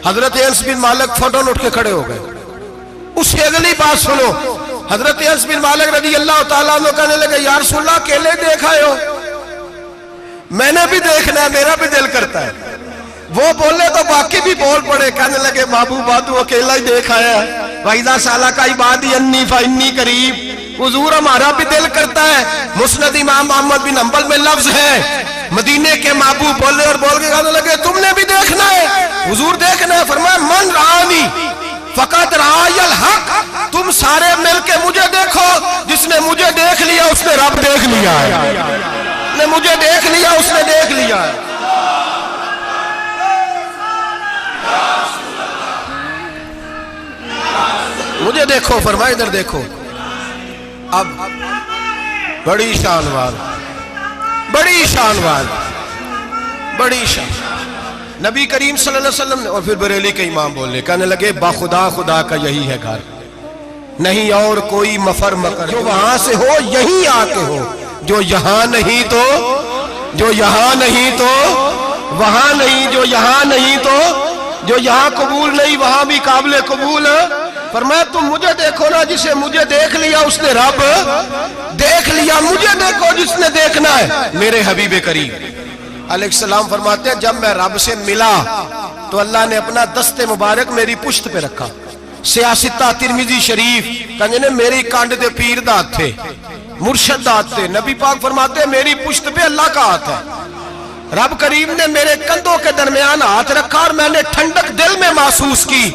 Speaker 1: حضرت انس بن مالک فوٹون اٹھ کے کھڑے ہو گئے۔ اس سے اگلی بات سنو، حضرت انس بن مالک رضی اللہ تعالیٰ عنہ کہنے لگے یا رسول اللہ اکیلے دیکھا ہو؟ میں نے بھی دیکھنا ہے، میرا بھی دل کرتا ہے۔ وہ بولے تو باقی بھی بول پڑے، کہنے لگے محبوبہ تو اکیلا ہی دیکھ آیا ہے۔ وَإِذَا سَأَلَكَ عِبَادِي عَنِّي فَإِنِّي قَرِيبٌ، حضور ہمارا بھی دل کرتا ہے۔ مسند امام احمد بن حنبل میں لفظ ہے، مدینے کے محبوب بولے اور بول کے کہنے لگے تم نے بھی دیکھنا ہے؟ حضور دیکھنا ہے۔ فرمایا من رآنی فقط رآی الحق، تم سارے مل کے مجھے دیکھو، جس نے مجھے دیکھ لیا اس نے رب دیکھ لیا ہے، جس نے مجھے دیکھ لیا اس نے دیکھ لیا ہے۔ مجھے دیکھو، فرمائے ادھر دیکھو۔ اب بڑی شانوار، بڑی شانوار، بڑی شان نبی کریم صلی اللہ علیہ وسلم نے، اور پھر بریلی کے امام بولے، کہنے لگے با خدا خدا کا یہی ہے گھر، نہیں اور کوئی مفر مکر، جو وہاں سے ہو یہیں آ کے ہو، جو یہاں نہیں تو، جو یہاں نہیں تو وہاں نہیں، جو یہاں نہیں تو جو یہاں قبول نہیں وہاں بھی قابل قبول ہے۔ فرمایا تم مجھے دیکھو نا، جسے مجھے دیکھ لیا اس نے رب دیکھ لیا، مجھے دیکھو جس نے دیکھنا ہے میرے حبیب کریم علیہ السلام۔ فرماتے ہیں جب میں رب سے ملا تو اللہ نے اپنا دست مبارک میری پشت پہ رکھا۔ سیاستہ ترمذی شریف کہنے نے میری کانڈ دے پیر دات تھے، مرشد دات تھے۔ نبی پاک فرماتے ہیں میری پشت پہ اللہ کا ہاتھ ہے، رب کریم نے میرے کندھوں کے درمیان ہاتھ رکھا اور میں نے ٹھنڈک دل میں محسوس کی۔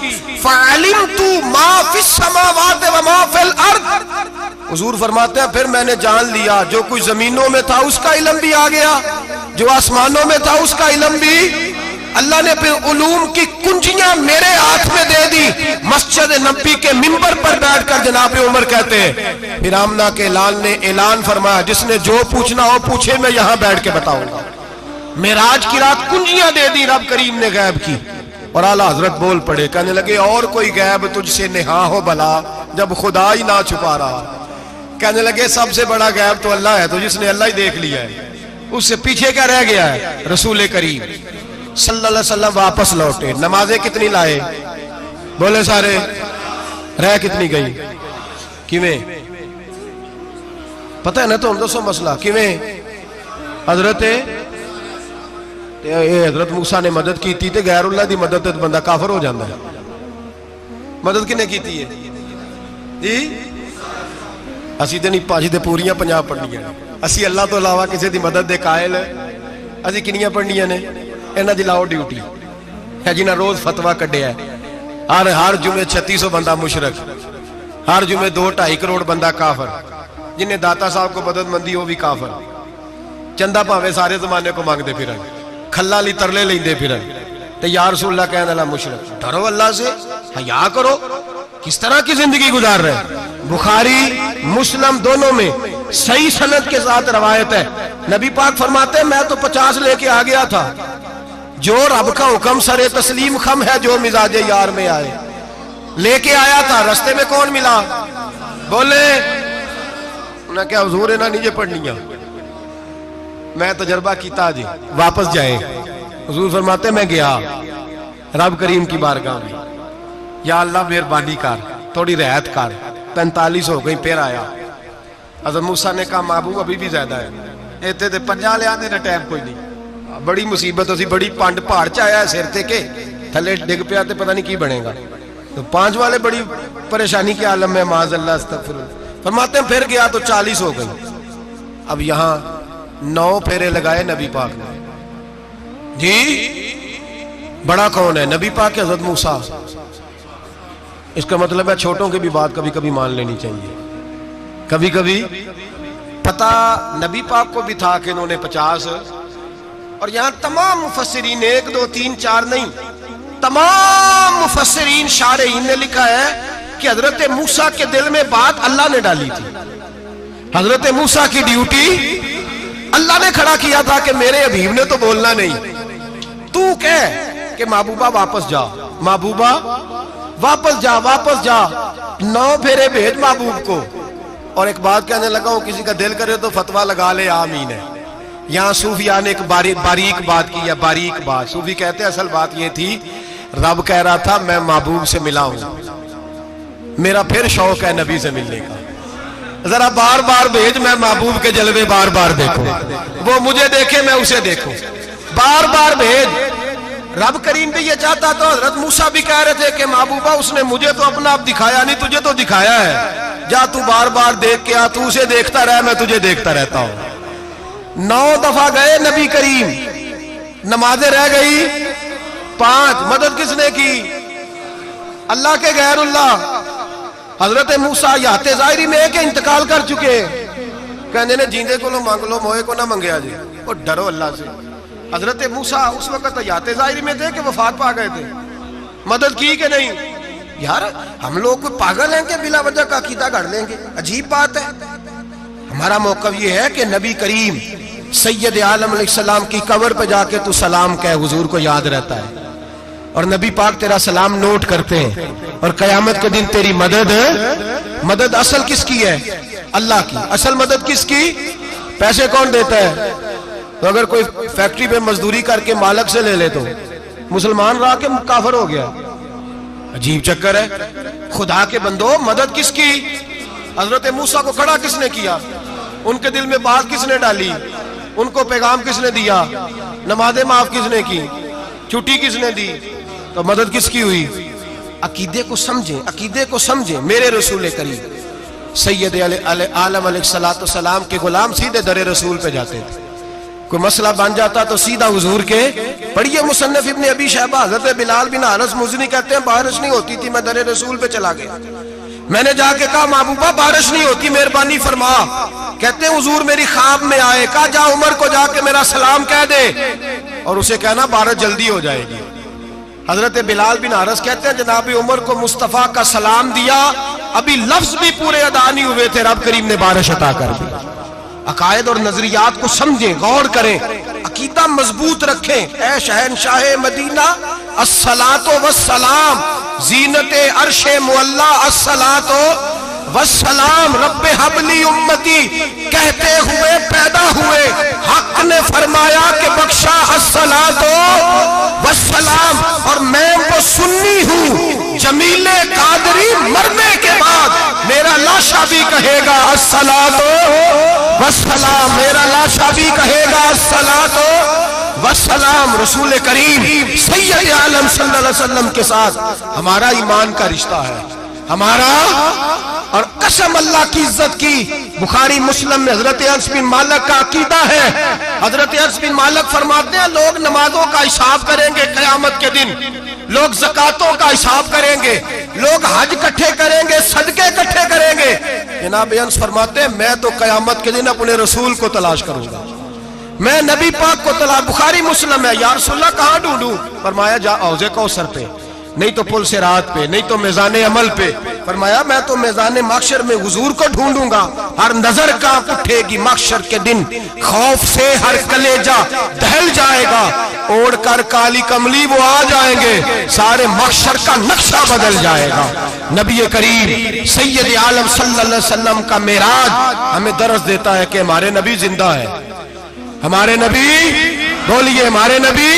Speaker 1: فَعَلِمْتُ مَا فِي السَّمَاوَاتِ وَمَا فِي الْأَرْضِ، حضور فرماتے ہیں پھر میں نے جان لیا جو کچھ زمینوں میں تھا اس کا علم بھی آ گیا، جو آسمانوں میں تھا اس کا علم بھی۔ اللہ نے پھر علوم کی کنجیاں میرے ہاتھ میں دے دی۔ مسجد نبی کے منبر پر بیٹھ کر جناب عمر کہتے ہیں پھر آمنہ کے لال نے اعلان فرمایا جس نے جو پوچھنا ہو پوچھے، میں یہاں بیٹھ کے بتاؤں گا۔ معراج کی رات کنجیاں دے دی رب کریم نے غیب کی، اور اعلیٰ حضرت بول پڑے، کہنے لگے اور کوئی غیب تجھ سے نہا ہو بھلا جب خدا ہی نہ چھپا رہا۔ کہنے لگے سب سے بڑا غیب تو اللہ ہے، تو جس نے اللہ ہی دیکھ لیا ہے اس سے پیچھے کیا رہ گیا ہے؟ رسول کریم صلی اللہ علیہ وسلم واپس لوٹے، نمازیں کتنی لائے؟ بولے سارے، رہ کتنی گئی؟ کیویں پتہ ہے نا؟ تو ہم دوسو مسئلہ کیویں حضرت موسیٰ نے مدد کی تھی تے غیر اللہ دی مدد تے بندہ کافر ہو جاندہ ہے۔ مدد کنے کی تھی ہے جی؟ اسی تے نہیں پاجی تے پوریاں پنجاب پڑھنیاں، اسی اللہ تو علاوہ کسی دی مدد دے قائل ہے، اسی کنیاں پڑھنیاں نے؟ انہاں دی لاؤ ڈیوٹی ہے جنہاں روز فتویٰ کڈے ہے، ہر جمعے 3600 بندہ مشرک، ہر جمعے 2-2.5 کروڑ بندہ کافر، جنہیں داتا صاحب کو مدد مندی ہو بھی کافر، چندہ پاوے سارے زمانے کو مانگ دے پھر کھلا لی ترلے لیں دے پھر تے یا رسول اللہ کہنے اللہ مشرک۔ ڈرو اللہ سے، حیا کرو، کس طرح کی زندگی گزار رہے؟ بخاری مسلم دونوں میں صحیح سند کے ساتھ روایت ہے، نبی پاک فرماتے ہیں میں تو 50 لے کے آ گیا تھا، جو رب کا حکم سرے تسلیم خم ہے جو مزاج یار میں آئے۔ لے کے آیا تھا، رستے میں کون ملا؟ بولے انہوں نے کہا حضور انہاں نیچے پڑھنیاں، میں تجربہ کیتا جی، واپس جائیں۔ حضور فرماتے میں گیا رب کریم کی بارگاہ میں، یا اللہ مہربانی کر، تھوڑی رعایت کر، 45 ہو گئی، پھر آیا۔ حضرت موسیٰ نے کہا محبوب ابھی بھی زیادہ ہے، ایتھے تے 50 لے آنے ٹائم کوئی نہیں، بڑی مصیبت ہوسی، بڑی پانڈ پہاڑ چایا ہے سر تے کے تھلے ڈگ پیا تے پتہ نہیں کی بنے گا، تو 5 والے بڑی پریشانی کے عالم میں، معاذ اللہ استغفر اللہ۔ فرماتے ہیں پھر گیا تو 40 ہو گئی۔ اب یہاں 9 پھیرے لگائے نبی پاک نے، جی بڑا کون ہے؟ نبی پاک کے حضرت موسیٰ۔ اس کا مطلب ہے چھوٹوں کی بھی بات کبھی کبھی مان لینی چاہیے، کبھی کبھی پتہ نبی پاک کو بھی تھا کہ انہوں نے 50، اور یہاں تمام مفسرین 1 2 3 4 نہیں، تمام مفسرین شارحین نے لکھا ہے کہ حضرت موسیٰ کے دل میں بات اللہ نے ڈالی تھی، حضرت موسیٰ کی ڈیوٹی اللہ نے کھڑا کیا تھا کہ میرے حبیب نے تو بولنا نہیں، تو کہہ کہ محبوبہ واپس جا، محبوبہ واپس جا، واپس جا، 9 پھیرے بھیج محبوب کو۔ اور ایک بات کہنے لگا ہوں، کسی کا دل کرے تو فتویٰ لگا لے، آمین ہے۔ یہاں صوفیاء نے ایک باریک بات کی ہے، باریک بات۔ صوفی کہتے ہیں اصل بات یہ تھی، رب کہہ رہا تھا میں محبوب سے ملا ہوں، میرا پھر شوق ہے نبی سے ملنے کا، ذرا بار بار بھیج، میں محبوب کے جلوے بار بار دیکھوں، وہ مجھے دیکھے میں اسے دیکھوں، بار بار بھیج۔ رب کریم بھی یہ چاہتا تو حضرت موسیٰ بھی کہہ رہے تھے کہ محبوبہ اس نے مجھے تو اپنا آپ دکھایا نہیں، تجھے تو دکھایا ہے، جا تو بار بار دیکھ کے آ، تو اسے دیکھتا رہ، میں تجھے دیکھتا رہتا ہوں۔ 9 دفعہ گئے نبی کریم، نمازیں رہ گئی 5، مدد کس نے کی؟ اللہ کے غیر اللہ۔ حضرت موسیٰ یات ظاہری میں کہ انتقال کر چکے، کہنے نے جیندے کو لو مانگ لو، موئے کو نہ منگیا جی، اور ڈرو اللہ سے۔ حضرت موسیٰ اس وقت یات ظاہری میں تھے کہ وفات پا گئے تھے، مدد کی کہ نہیں؟ یار ہم لوگ کوئی پاگل ہیں کہ بلا وجہ کا عقیدہ گھڑ لیں گے؟ عجیب بات ہے۔ ہمارا موقف یہ ہے کہ نبی کریم سید عالم علیہ السلام کی قبر پہ جا کے تو سلام کہے، حضور کو یاد رہتا ہے، اور نبی پاک تیرا سلام نوٹ کرتے ہیں، اور قیامت کے دن تیری مدد اصل کس کی ہے؟ اللہ کی۔ اصل مدد کس کی؟ پیسے کون دیتا ہے؟ تو اگر کوئی فیکٹری پہ مزدوری کر کے مالک سے لے لے تو مسلمان رہا کہ کافر ہو گیا؟ عجیب چکر ہے۔ خدا کے بندو، مدد کس کی؟ حضرت موسیٰ کو کھڑا کس نے کیا؟ ان کے دل میں بات کس نے ڈالی؟ ان کو پیغام کس نے دیا؟ نمازیں معاف کس نے کی؟ چھٹی کس نے دی؟ تو مدد کس کی ہوئی؟ عقیدے کو سمجھیں، عقیدے کو سمجھیں۔ میرے رسول کریم سید عالم علیہ السلام کے غلام سیدھے در رسول پہ جاتے تھے، کوئی مسئلہ بن جاتا تو سیدھا حضور کے۔ پڑھیے مصنف ابن ابی شیبہ، حضرت بلال بن حارث مزنی کہتے ہیں بارش نہیں ہوتی تھی، میں در رسول پہ چلا گیا، میں نے جا کے کہا محبوبہ بارش نہیں ہوتی، مہربانی فرما۔ کہتے ہیں حضور میری خواب میں آئے، کہا جا عمر کو جا کے میرا سلام کہہ دے، اور اسے کہنا بارش جلدی ہو جائے گی۔ حضرت بلال بن حارث کہتے ہیں جناب عمر کو مصطفیٰ کا سلام دیا، ابھی لفظ بھی پورے ادا نہیں ہوئے تھے، رب کریم نے بارش عطا کر دی۔ عقائد اور نظریات کو سمجھیں، غور کریں، عقیدہ مضبوط رکھیں۔ اے شہنشاہ مدینہ الصلاۃ والسلام، زینت عرش معلی الصلاۃ والسلام، رب حبلی امتی کہتے ہوئے پیدا ہوئے، حق نے فرمایا کہ بخشا الصلاۃ والسلام، اور میں وہ سنی ہوں جمیل قادری مرنے کے بعد میرا لاشا بھی کہے گا الصلاۃ والسلام، میرا لاشا بھی کہے گا الصلاۃ والسلام۔ رسول کریم سید عالم صلی اللہ علیہ وسلم کے ساتھ ہمارا ایمان کا رشتہ ہے، ہمارا، اور قسم اللہ کی عزت کی، بخاری مسلم میں حضرت انس بن مالک کا عقیدہ ہے۔ حضرت انس بن مالک فرماتے ہیں لوگ نمازوں کا حساب کریں گے قیامت کے دن، لوگ زکاتوں کا حساب کریں گے، لوگ حج اکٹھے کریں گے، صدقے اکٹھے کریں گے۔ جناب انس فرماتے ہیں میں تو قیامت کے دن اپنے رسول کو تلاش کروں گا، میں نبی پاک کو تلاش۔ بخاری مسلم ہے، یا رسول اللہ کہاں ڈھونڈوں؟ فرمایا جا حوض کوثر پہ، نہیں تو پل صراط پہ، نہیں تو میزان عمل پہ، فرمایا میں تو میدان محشر میں حضور کو ڈھونڈوں گا، ہر نظر کانپ اٹھے گی محشر کے دن، خوف سے ہر کلیجہ دہل جائے گا، اوڑھ کر کالی کملی وہ آ جائیں گے، سارے محشر کا نقشہ بدل جائے گا۔ نبی کریم سید عالم صلی اللہ علیہ وسلم کا معراج ہمیں درس دیتا ہے کہ ہمارے نبی زندہ ہے، ہمارے نبی، بولیے ہمارے نبی۔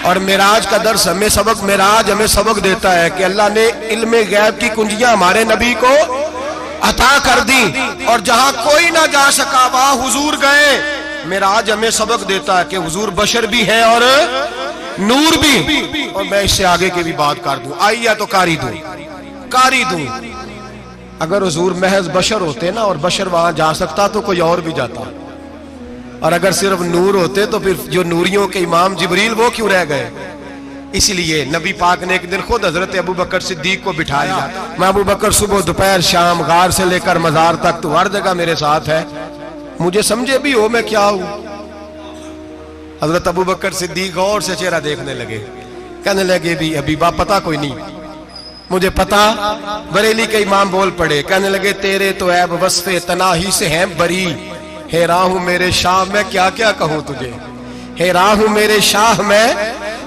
Speaker 1: اور معراج کا درس ہمیں سبق، معراج ہمیں سبق دیتا ہے کہ اللہ نے علم غیب کی کنجیاں ہمارے نبی کو عطا کر دی، اور جہاں کوئی نہ جا سکا وہاں حضور گئے۔ معراج ہمیں سبق دیتا ہے کہ حضور بشر بھی ہیں اور نور بھی۔ اور میں اس سے آگے کی بھی بات کر دوں، آئیے تو کاری دوں۔ اگر حضور محض بشر ہوتے نا اور بشر وہاں جا سکتا تو کوئی اور بھی جاتا، اور اگر صرف نور ہوتے تو پھر جو نوریوں کے امام جبریل وہ کیوں رہ گئے؟ اس لیے نبی پاک نے ایک دن خود حضرت ابو بکر صدیق کو بٹھایا، میں ابو بکر صبح دوپہر شام غار سے لے کر مزار تک تو ہر جگہ میرے ساتھ ہے، مجھے سمجھے بھی ہو میں کیا ہوں۔ حضرت ابو بکر صدیق غور سے چہرہ دیکھنے لگے، کہنے لگے بھی حبیبہ پتہ کوئی نہیں، مجھے پتہ۔ بریلی کے امام بول پڑے، کہنے لگے تیرے تو عیب وصف تناہی سے ہیں بری، حیران ہوں میرے شاہ میں کیا کیا کہوں تجھے، حیران ہوں میرے شاہ میں،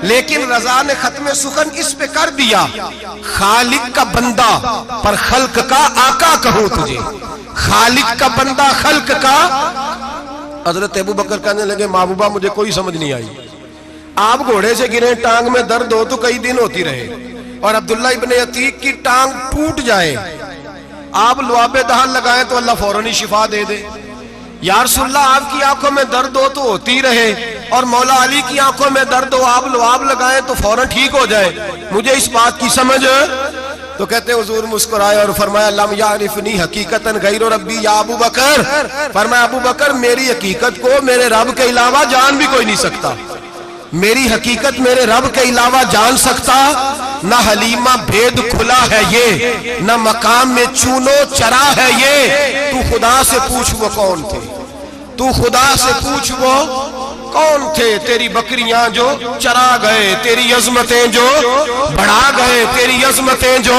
Speaker 1: لیکن رضا نے ختم سخن اس پہ کر دیا، خالق کا بندہ پر خلق کا آقا کہوں تجھے، خالق کا بندہ خلق کا۔ حضرت ابو بکر کہنے لگے محبوبہ مجھے کوئی سمجھ نہیں آئی، آپ گھوڑے سے گرے ٹانگ میں درد ہو تو کئی دن ہوتی رہے، اور عبداللہ ابن عتیق کی ٹانگ ٹوٹ جائے، آپ لعاب دہن لگائیں تو اللہ فوراً ہی شفا دے دے۔ یا رسول اللہ آپ کی آنکھوں میں درد ہو تو ہوتی رہے، اور مولا علی کی آنکھوں میں درد ہو آپ لعاب لگائیں تو فوراً ٹھیک ہو جائے، مجھے اس بات کی سمجھ۔ تو کہتے حضور مسکرائے اور فرمایا لم یعرفنی حقیقتاً غیر ربی یا ابو بکر، فرمایا ابو بکر میری حقیقت کو میرے رب کے علاوہ جان بھی کوئی نہیں سکتا، میری حقیقت میرے رب کے علاوہ جان سکتا، نہ حلیمہ بھید کھلا ہے یہ، نہ مقام میں چونو چرا ہے یہ، تو خدا سے پوچھ وہ کون تھے، تو خدا سے پوچھ وہ کون تھے، تیری بکریاں جو چرا گئے، تیری عظمتیں جو بڑھا گئے، تیری عظمتیں جو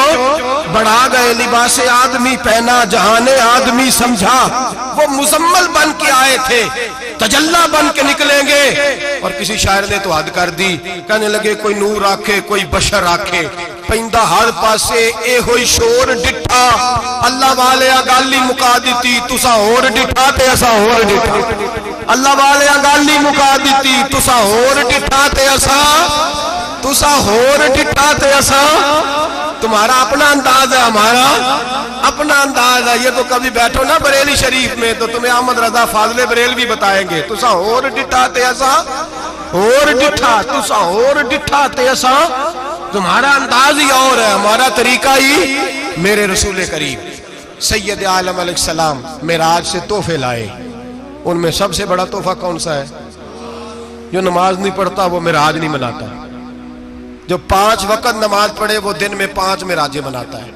Speaker 1: بڑھا گئے، لباس آدمی پہنا جہان آدمی سمجھا، وہ مزمل بن کے آئے تھے تجلا بن کے نکلیں گے۔ اور کسی شاعر نے تو حد کر دی، کہنے لگے کوئی نور آکھے کوئی بشر آکھے، پیندہ ہر پاسے اے ہوئی شور ڈٹھا، اللہ والے گالی مکا دیتی تسا اور ڈٹھا تے اسا اور ڈٹھا، اللہ والے گالی مکا دیتی تسا اور ڈٹھا تے اسا، تسا اور ڈٹھا تے اسا۔ تمہارا اپنا انداز ہے، ہمارا اپنا انداز ہے، یہ تو کبھی بیٹھو نا بریلی شریف میں تو تمہیں احمد رضا فاضل بریل بھی بتائیں گے، تسا اور ڈٹھا تے اسا اور ڈٹھا، تسا اور ڈٹھا تے اسا۔ تمہارا انداز ہی اور ہے، ہمارا طریقہ ہی۔ میرے رسول کریم سید عالم علیہ السلام معراج سے تحفے لائے، ان میں سب سے بڑا تحفہ کون سا ہے؟ جو نماز نہیں پڑھتا وہ معراج نہیں مناتا، جو 5 وقت نماز پڑھے وہ دن میں 5 معراجیں مناتا ہے۔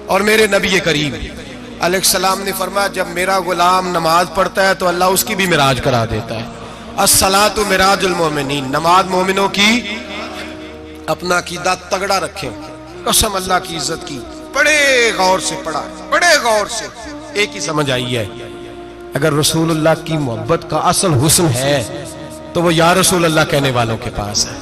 Speaker 1: اور میرے نبی کریم علیہ السلام نے فرمایا جب میرا غلام نماز پڑھتا ہے تو اللہ اس کی بھی معراج کرا دیتا ہے۔ الصلاۃ معراج المومنین، نماز مومنوں کی۔ اپنا عقیدہ تگڑا رکھیں، قسم اللہ کی عزت کی، بڑے غور سے پڑھا، بڑے غور سے۔ ایک ہی سمجھ آئی ہے، اگر رسول اللہ کی محبت کا اصل حسن ہے تو وہ یا رسول اللہ کہنے والوں کے پاس ہے،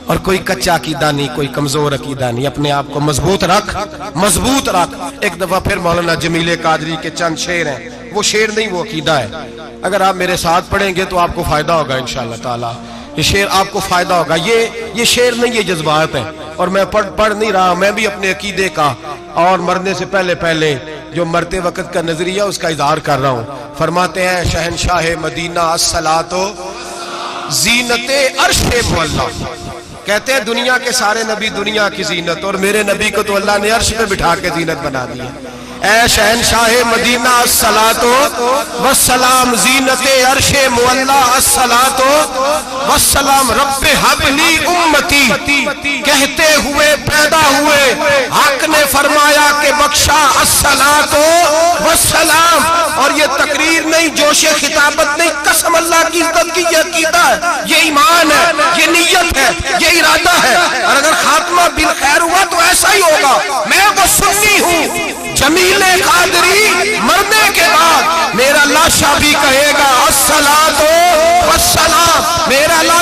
Speaker 1: اور کوئی کچا عقیدہ نہیں، کوئی کمزور عقیدہ نہیں، اپنے آپ کو مضبوط رکھ، مضبوط رکھ۔ ایک دفعہ پھر مولانا جمیل قادری کے چند شعر ہیں، وہ شعر نہیں وہ عقیدہ ہے، اگر آپ میرے ساتھ پڑھیں گے تو آپ کو فائدہ ہوگا انشاءاللہ تعالی، یہ شعر آپ کو فائدہ ہوگا۔ یہ شعر نہیں، یہ جذبات ہیں، اور میں پڑھ نہیں رہا، میں بھی اپنے عقیدے کا اور مرنے سے پہلے جو مرتے وقت کا نظریہ اس کا اظہار کر رہا ہوں۔ فرماتے ہیں شہنشاہ مدینہ الصلاۃ زینت عرش معلا، کہتے ہیں دنیا کے سارے نبی دنیا کی زینت، اور میرے نبی کو تو اللہ نے عرش پہ بٹھا کے زینت بنا دی۔ اے شہنشاہ مدینہ الصلاۃ والسلام زینت عرش معلا، الصلاۃ والسلام رب حب لی امتی، کہتے ہوئے پیدا ہوئے حق نے فرمایا کہ بخشا الصلاۃ والسلام۔ اور یہ تقریر نہیں، جوش خطابت نہیں، قسم اللہ کی عزت کی، یہ عقیدہ ہے، یہ ایمان ہے، یہ نیت ہے، یہ ارادہ ہے۔ اور اگر خاتمہ کا بالخیر ہوا تو ایسا ہی ہوگا. میں وہ سنی ہوں جمیل قادری مرنے کے بعد میرا لاشا بھی کہے گا الصلاۃ والسلام. میرا